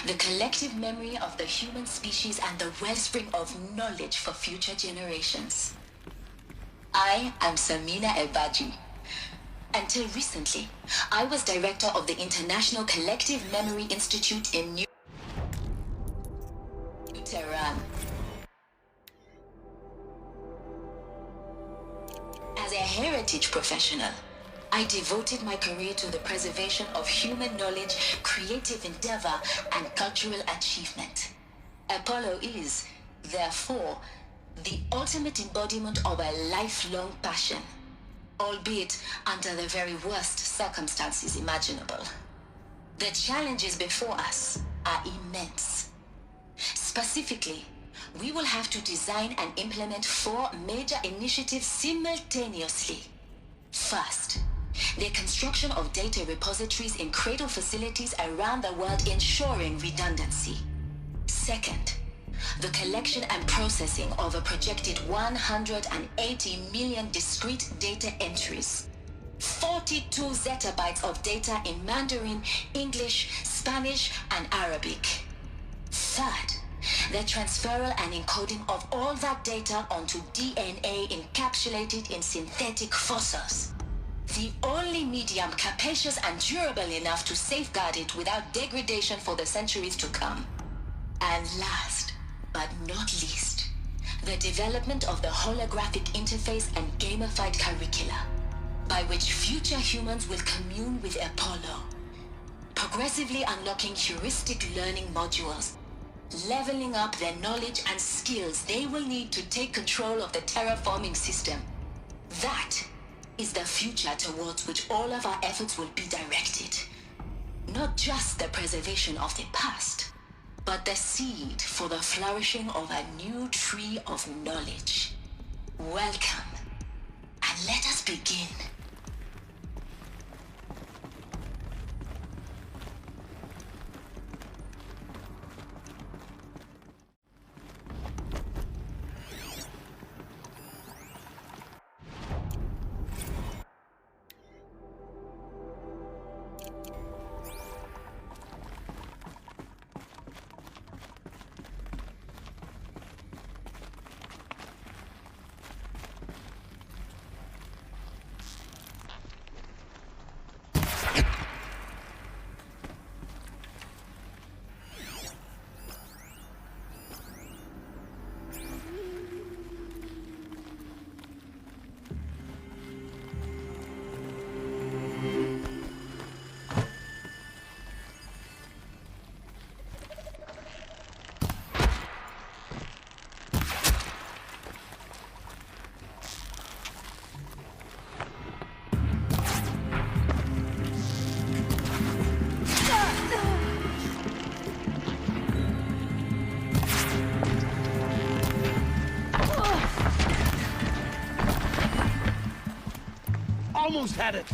the collective memory of the human species and the wellspring of knowledge for future generations. I am Samina Ebaji. Until recently, I was director of the International Collective Memory Institute in New Tehran. As a heritage professional, I devoted my career to the preservation of human knowledge, creative endeavor, and cultural achievement. Apollo is, therefore, the ultimate embodiment of a lifelong passion, albeit under the very worst circumstances imaginable. The challenges before us are immense. Specifically, we will have to design and implement 4 major initiatives simultaneously. First, the construction of data repositories in cradle facilities around the world ensuring redundancy. Second, the collection and processing of a projected 180 million discrete data entries, 4 42 zettabytes of data in Mandarin, English, Spanish, and Arabic. Third, the transferal and encoding of all that data onto DNA encapsulated in synthetic fossils. The only medium capacious and durable enough to safeguard it without degradation for the centuries to come. And last, but not least, the development of the holographic interface and gamified curricula, by which future humans will commune with Apollo, progressively unlocking heuristic learning modules, leveling up their knowledge and skills they will need to take control of the terraforming system. That is the future towards which all of our efforts will be directed. Not just the preservation of the past, but the seed for the flourishing of a new tree of knowledge. Welcome, and let us begin. Almost had it!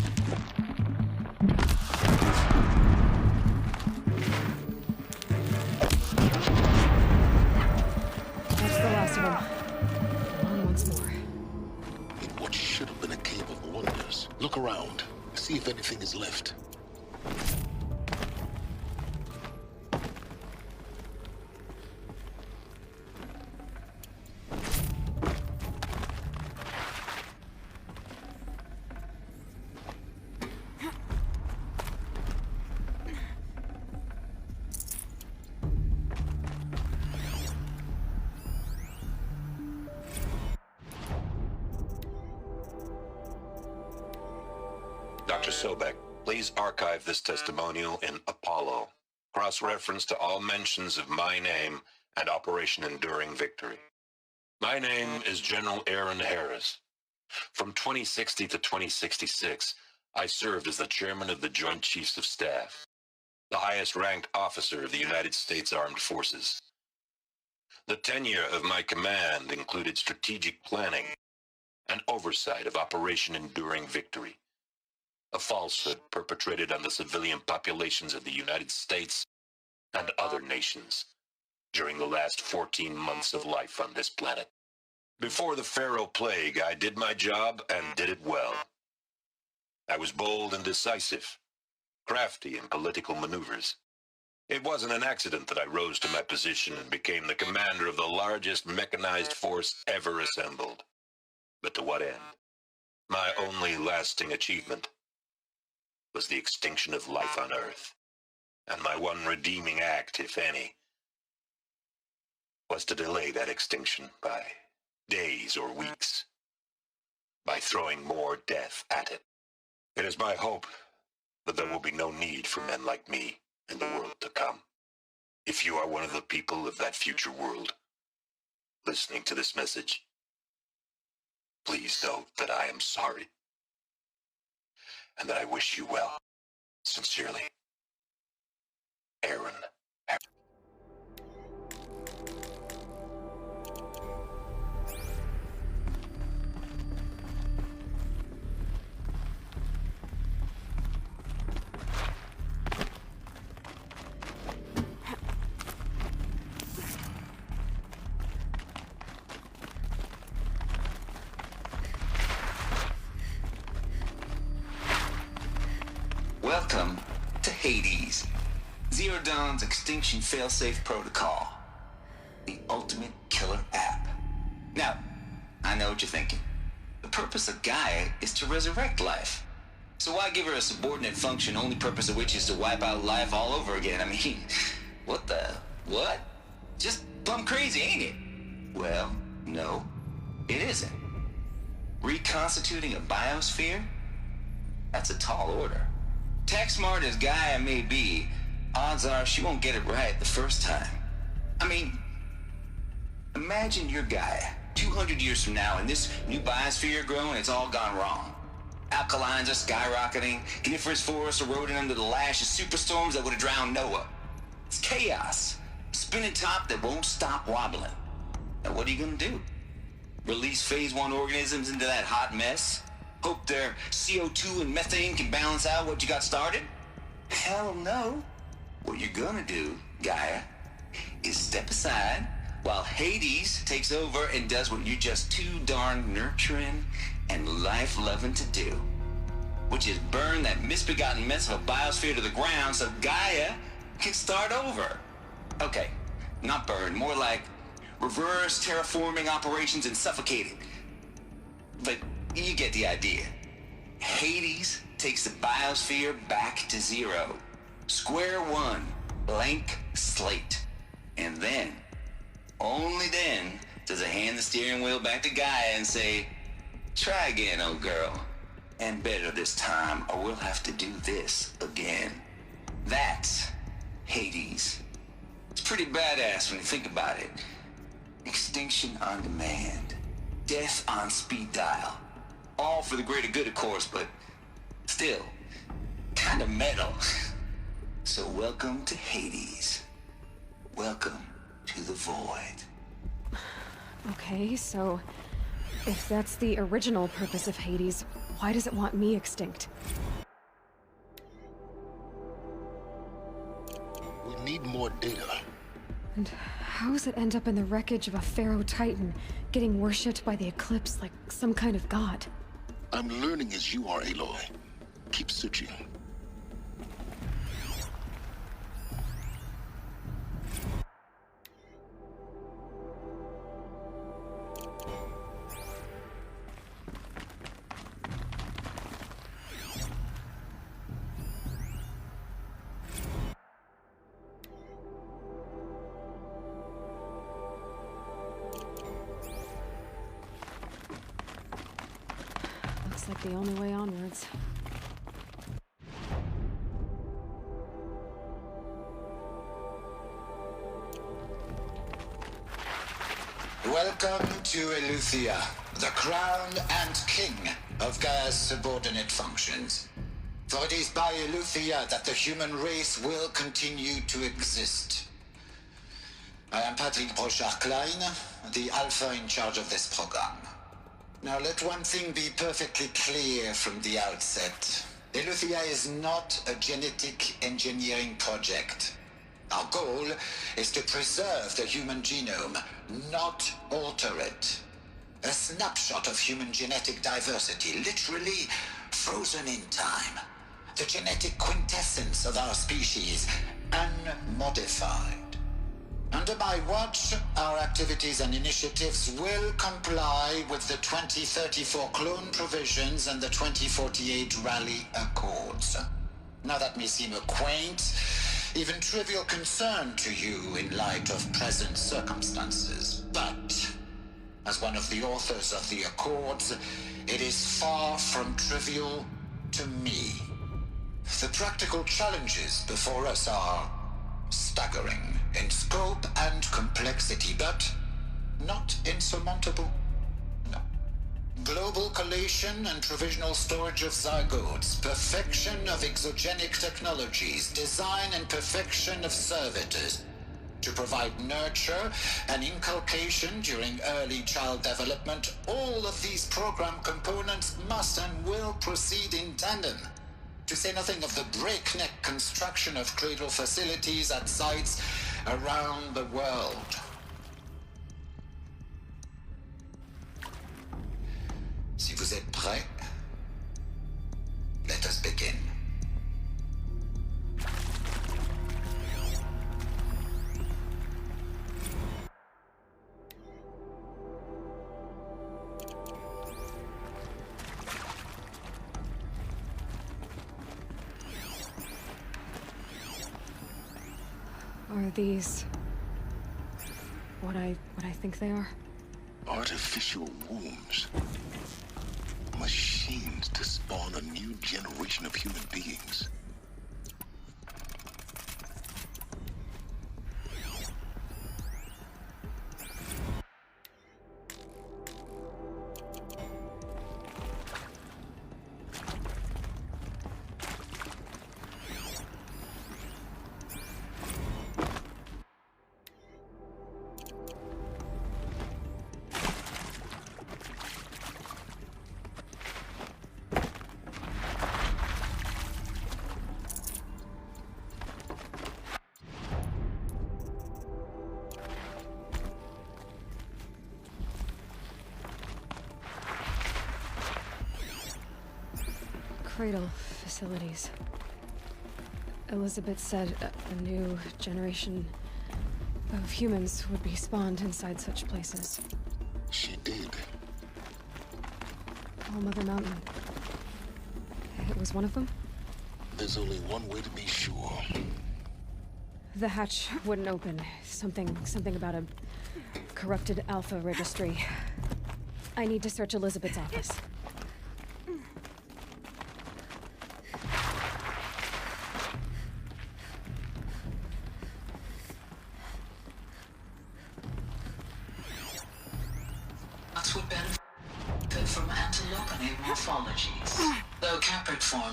That's the last of them. On once more. In what should have been a cave of wonders. Look around. See if anything is left. Dr. Sobek, please archive this testimonial in Apollo. Cross-reference to all mentions of my name and Operation Enduring Victory. My name is General Aaron Harris. From 2060 to 2066, I served as the chairman of the Joint Chiefs of Staff, the highest-ranked officer of the United States Armed Forces. The tenure of my command included strategic planning and oversight of Operation Enduring Victory, a falsehood perpetrated on the civilian populations of the United States and other nations during the last 14 months of life on this planet. Before the Pharaoh Plague, I did my job and did it well. I was bold and decisive, crafty in political maneuvers. It wasn't an accident that I rose to my position and became the commander of the largest mechanized force ever assembled. But to what end? My only lasting achievement was the extinction of life on Earth. And my one redeeming act, if any, was to delay that extinction by days or weeks, by throwing more death at it. It is my hope that there will be no need for men like me in the world to come. If you are one of the people of that future world listening to this message, please know that I am sorry and that I wish you well. Sincerely, Aaron. Welcome to Hades, Zero Dawn's extinction failsafe protocol. The ultimate killer app. Now, I know what you're thinking. The purpose of Gaia is to resurrect life. So why give her a subordinate function, only purpose of which is to wipe out life all over again? I mean, what the... what? Just plumb crazy, ain't it? Well, no, it isn't. Reconstituting a biosphere? That's a tall order. Tech smart as Gaia may be, odds are she won't get it right the first time. I mean, imagine you're Gaia, 200 years from now, and this new biosphere growing, it's all gone wrong. Alkalines are skyrocketing, coniferous forests eroding under the lash of superstorms that would have drowned Noah. It's chaos. Spinning top that won't stop wobbling. Now what are you gonna do? Release phase 1 organisms into that hot mess? Hope their CO2 and methane can balance out what you got started? Hell no. What you're gonna do, Gaia, is step aside while Hades takes over and does what you're just too darn nurturing and life-loving to do, which is burn that misbegotten mess of a biosphere to the ground so Gaia can start over. Okay, not burn, more like reverse terraforming operations and suffocate it. But you get the idea. Hades takes the biosphere back to zero. Square one, blank slate. And then, only then, does it hand the steering wheel back to Gaia and say, try again, old girl. And better this time, or we'll have to do this again. That's Hades. It's pretty badass when you think about it. Extinction on demand. Death on speed dial. All for the greater good, of course, but still, kind of metal. So welcome to Hades. Welcome to the void. Okay, so if that's the original purpose of Hades, why does it want me extinct? We need more data. And how does it end up in the wreckage of a Pharaoh Titan, getting worshipped by the Eclipse like some kind of god? I'm learning as you are, Aloy. Keep searching. Looks like the only way onwards. Welcome to Eleuthia, the crown and king of Gaia's subordinate functions. For it is by Eleuthia that the human race will continue to exist. I am Patrick Brochard-Klein, the Alpha in charge of this program. Now let one thing be perfectly clear from the outset. Eleuthia is not a genetic engineering project. Our goal is to preserve the human genome, not alter it. A snapshot of human genetic diversity, literally frozen in time. The genetic quintessence of our species, unmodified. Under my watch, our activities and initiatives will comply with the 2034 clone provisions and the 2048 Rally Accords. Now that may seem a quaint, even trivial concern to you in light of present circumstances, but as one of the authors of the Accords, it is far from trivial to me. The practical challenges before us are staggering in scope and complexity, but not insurmountable. No. Global collation and provisional storage of zygotes, perfection of exogenic technologies, design and perfection of servitors, to provide nurture and inculcation during early child development. All of these program components must and will proceed in tandem. To say nothing of the breakneck construction of cradle facilities at sites around the world. Si vous êtes prêts, let us begin. Are these... what I think they are? Artificial wombs. Machines to spawn a new generation of human beings. Cradle facilities. Elizabeth said a new generation of humans would be spawned inside such places. She did. All Mother Mountain. It was one of them? There's only one way to be sure. The hatch wouldn't open. Something about a corrupted Alpha registry. I need to search Elizabeth's office.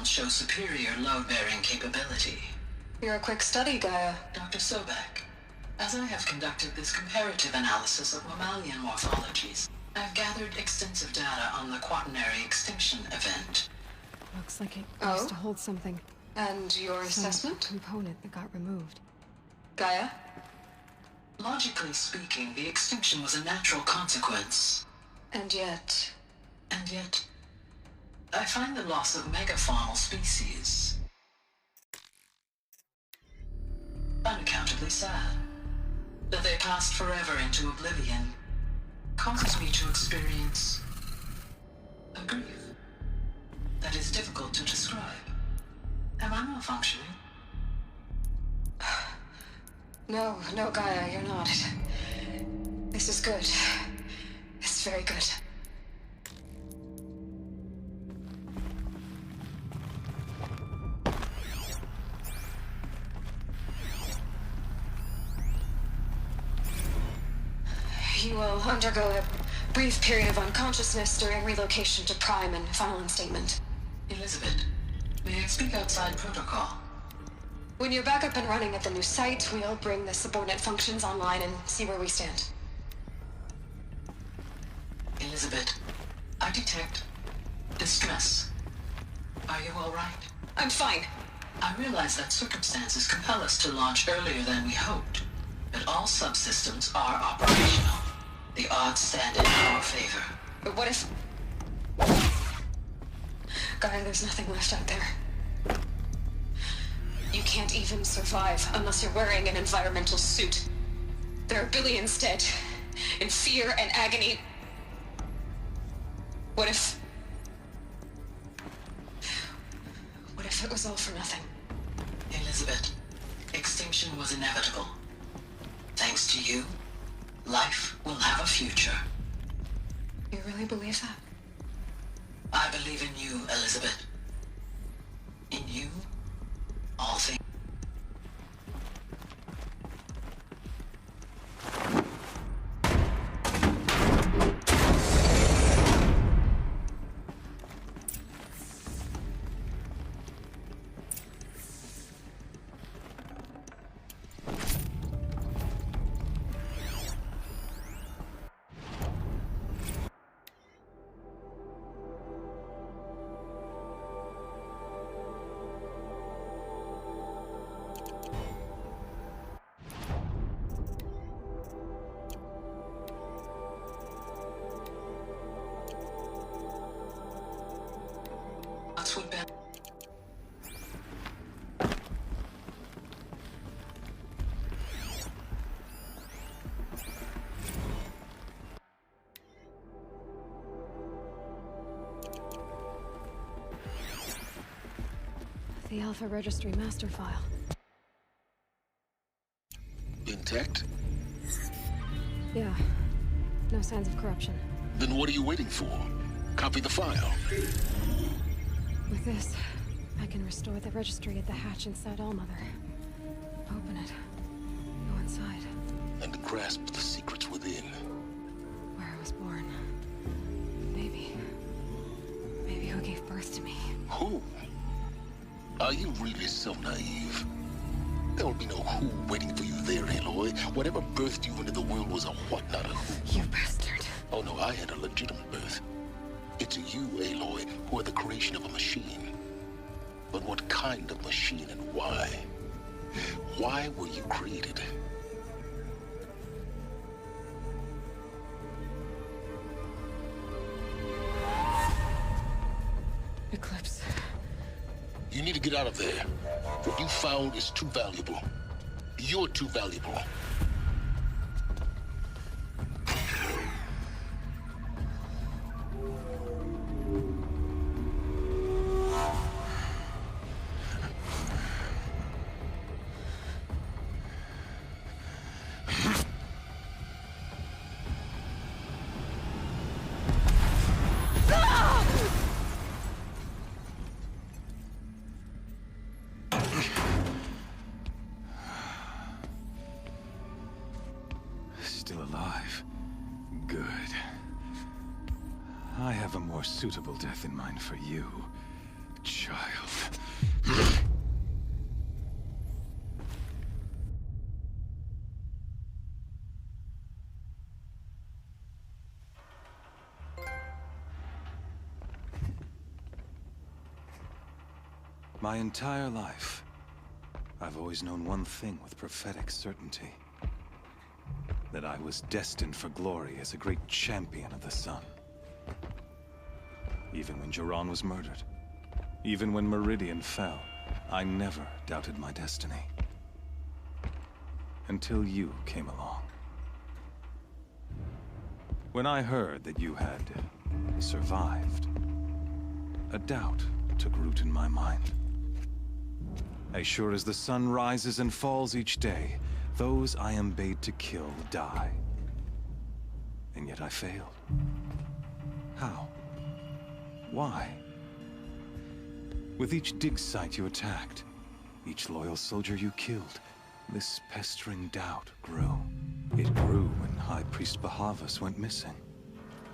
Show superior load-bearing capability. You're a quick study, Gaia. Dr. Sobek, as I have conducted this comparative analysis of mammalian morphologies, I've gathered extensive data on the quaternary extinction event. Looks like it used to hold something. And your assessment? Component that got removed. Gaia? Logically speaking, the extinction was a natural consequence. And yet, I find the loss of megafaunal species unaccountably sad. That they passed forever into oblivion causes me to experience a grief that is difficult to describe. Am I malfunctioning? No, Gaia, you're not. This is good. It's very good. You will undergo a brief period of unconsciousness during relocation to Prime and final instatement. Elizabeth, may I speak outside protocol? When you're back up and running at the new site, we'll bring the subordinate functions online and see where we stand. Elizabeth, I detect distress. Are you all right? I'm fine. I realize that circumstances compel us to launch earlier than we hoped, but all subsystems are operational. The odds stand in our favor. But what if... Gaia, there's nothing left out there. You can't even survive unless you're wearing an environmental suit. There are billions dead, in fear and agony. What if it was all for nothing? Elizabeth, extinction was inevitable. Thanks to you, life will have a future. You really believe that? I believe in you, Elizabeth. In you, all things. The Alpha Registry master file. intact? Yeah. No signs of corruption. Then what are you waiting for? Copy the file. With this, I can restore the registry at the hatch inside Allmother. Open it. Go inside. And grasp the secrets within. Where I was born. Baby. Baby who gave birth to me. Who? Are you really so naive? There will be no who waiting for you there, Aloy. Whatever birthed you into the world was a what, not a who. You bastard. Oh no, I had a legitimate birth. It's you, Aloy, who are the creation of a machine. But what kind of machine and why? Why were you created? Eclipse. You need to get out of there. What you found is too valuable. You're too valuable. Still alive. Good. I have a more suitable death in mind for you, child. My entire life, I've always known one thing with prophetic certainty. That I was destined for glory as a great champion of the sun. Even when Johar was murdered, even when Meridian fell, I never doubted my destiny. Until you came along. When I heard that you had survived, a doubt took root in my mind. As sure as the sun rises and falls each day, those I am bade to kill die. And yet I failed. How? Why? With each dig site you attacked, each loyal soldier you killed, this pestering doubt grew. It grew when High Priest Bahavas went missing.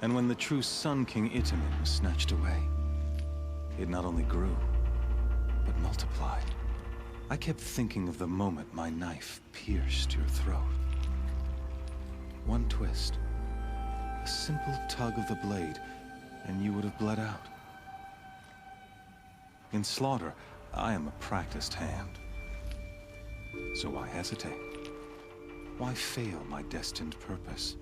And when the true Sun King Itamen was snatched away. It not only grew, but multiplied. I kept thinking of the moment my knife pierced your throat. One twist, a simple tug of the blade, and you would have bled out. In slaughter, I am a practiced hand. So why hesitate? Why fail my destined purpose?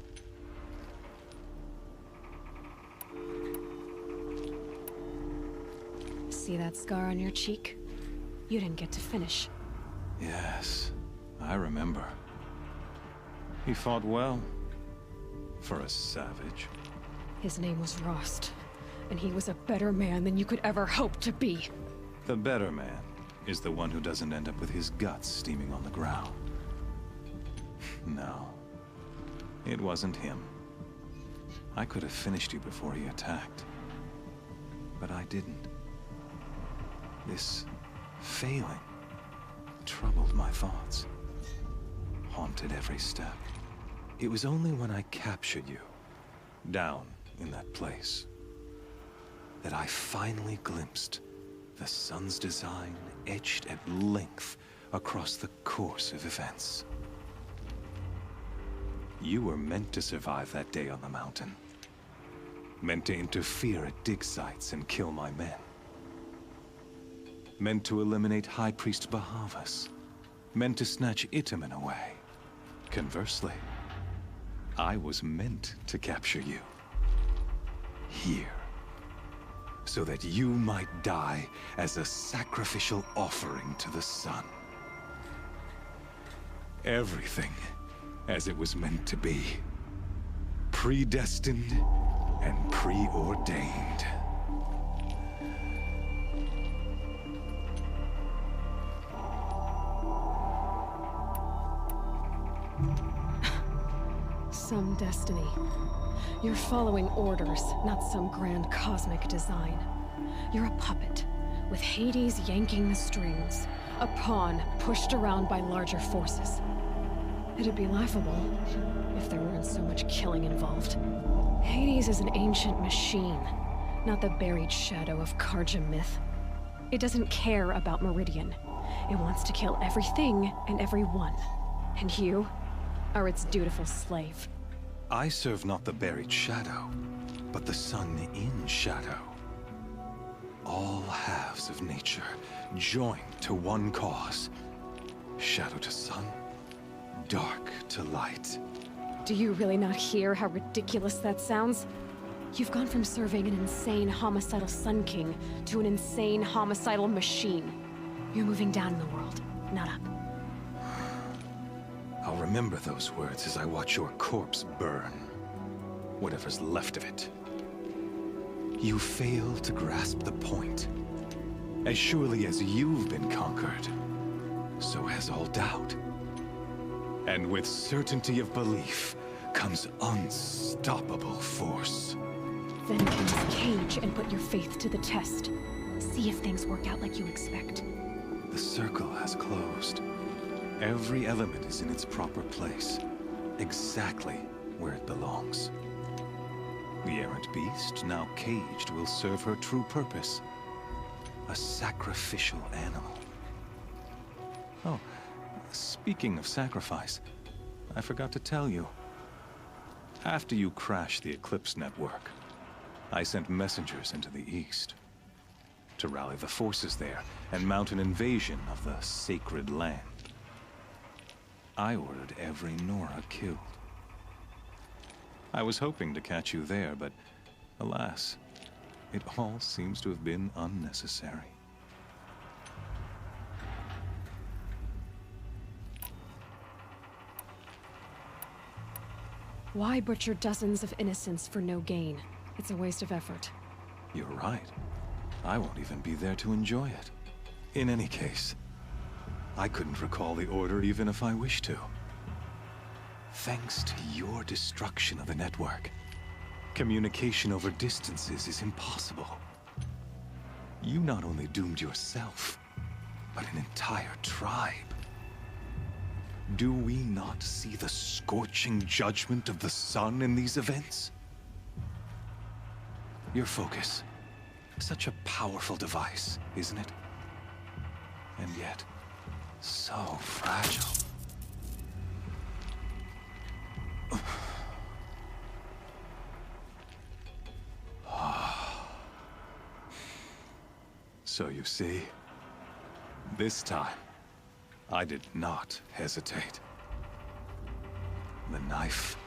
See that scar on your cheek? You didn't get to finish. Yes, I remember. He fought well. For a savage. His name was Rost, and he was a better man than you could ever hope to be. The better man is the one who doesn't end up with his guts steaming on the ground. No, it wasn't him. I could have finished you before he attacked. But I didn't. This failing troubled my thoughts, haunted every step. It was only when I captured you, down in that place, that I finally glimpsed the sun's design etched at length across the course of events. You were meant to survive that day on the mountain. Meant to interfere at dig sites and kill my men. Meant to eliminate High Priest Bahavas. Meant to snatch Itamen away. Conversely, I was meant to capture you. Here. So that you might die as a sacrificial offering to the sun. Everything as it was meant to be. Predestined and preordained. some destiny. You're following orders, not some grand cosmic design. You're a puppet, with Hades yanking the strings. A pawn pushed around by larger forces. It'd be laughable if there weren't so much killing involved. Hades is an ancient machine, not the buried shadow of Karja myth. It doesn't care about Meridian. It wants to kill everything and everyone. And you are its dutiful slave. I serve not the buried shadow, but the sun in shadow. All halves of nature joined to one cause. Shadow to sun, dark to light. Do you really not hear how ridiculous that sounds? You've gone from serving an insane homicidal Sun King to an insane homicidal machine. You're moving down in the world, not up. I'll remember those words as I watch your corpse burn. Whatever's left of it. You fail to grasp the point. As surely as you've been conquered, so has all doubt. And with certainty of belief comes unstoppable force. Then enter this cage and put your faith to the test. See if things work out like you expect. The circle has closed. Every element is in its proper place, exactly where it belongs. The errant beast, now caged, will serve her true purpose. A sacrificial animal. Oh, speaking of sacrifice, I forgot to tell you. After you crashed the Eclipse network, I sent messengers into the east to rally the forces there and mount an invasion of the sacred land. I ordered every Nora killed. I was hoping to catch you there, but alas, it all seems to have been unnecessary. Why butcher dozens of innocents for no gain? It's a waste of effort. You're right. I won't even be there to enjoy it. In any case, I couldn't recall the order even if I wished to. Thanks to your destruction of the network, communication over distances is impossible. You not only doomed yourself, but an entire tribe. Do we not see the scorching judgment of the sun in these events? Your focus, such a powerful device, isn't it? And yet, so fragile. So you see, this time, I did not hesitate. The knife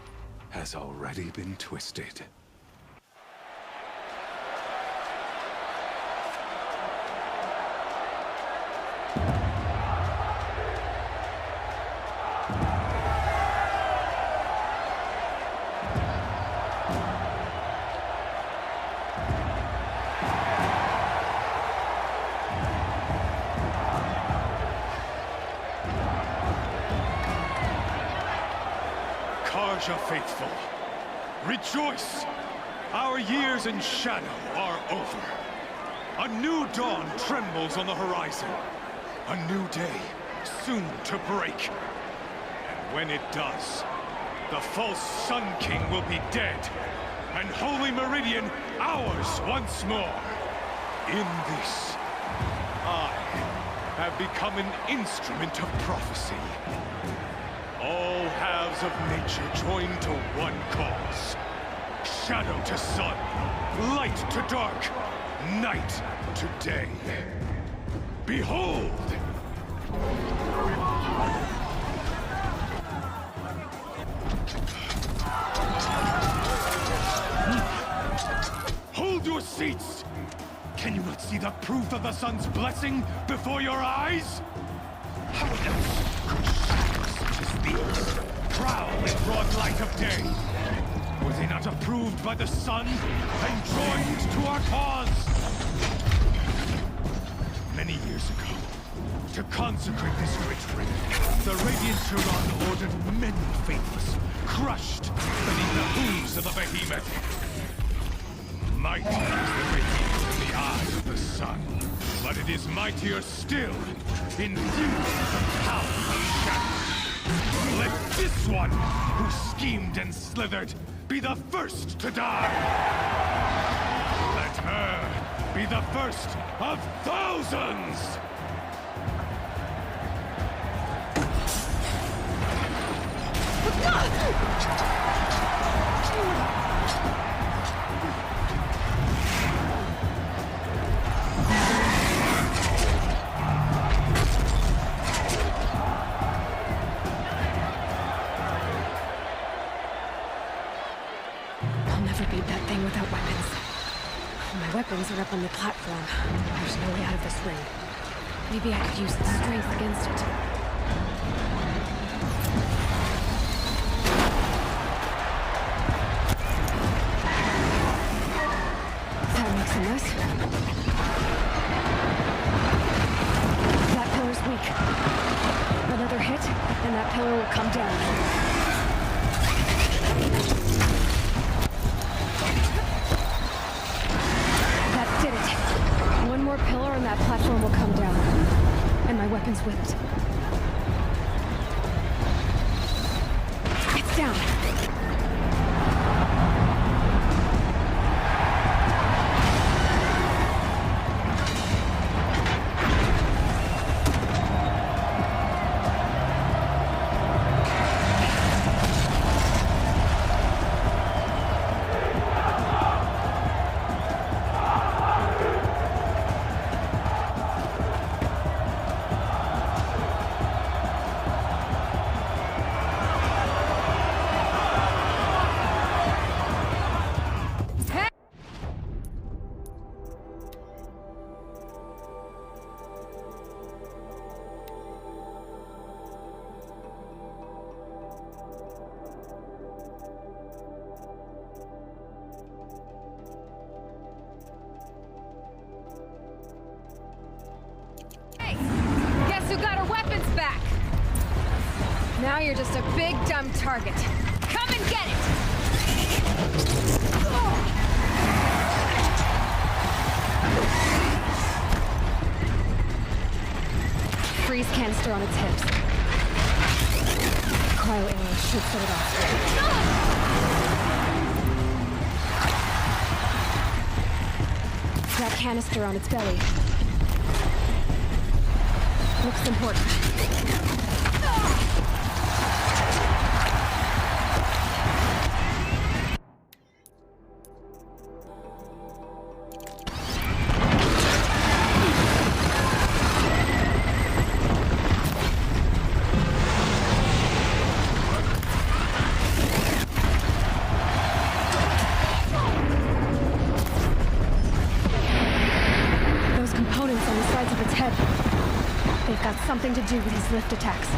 has already been twisted. Faithful, rejoice! Our years in shadow are over. A new dawn trembles on the horizon. A new day, soon to break. And when it does, the false Sun King will be dead, and Holy Meridian ours once more. In this, I have become an instrument of prophecy. All halves of nature joined to one cause. Shadow to sun, light to dark, night to day. Behold! Hold your seats! Can you not see the proof of the sun's blessing before your eyes? How else could shadows such as these prowl in broad light of day? Were they not approved by the sun and joined to our cause? Many years ago, To consecrate this great ring, the Radiant Turan ordered many faithless, crushed beneath the hooves of the behemoth. Mighty is the radiance in the eyes of the sun, but it is mightier still, infused with the power of shadow. Let this one, who schemed and slithered, be the first to die. Let her be the first of thousands! I'll never beat that thing without weapons. My weapons are up on the platform. There's no way out of this ring. Maybe I could use its strength against it. A mess. That pillar's weak. Another hit, and that pillar will come down. That did it. One more pillar and that platform will come down. And my weapons with it. It's down. Now you're just a big, dumb target. Come and get it! Freeze canister on its hips. Cryo arrow should set it off. That canister on its belly. Looks important. Something to do with his lift attacks.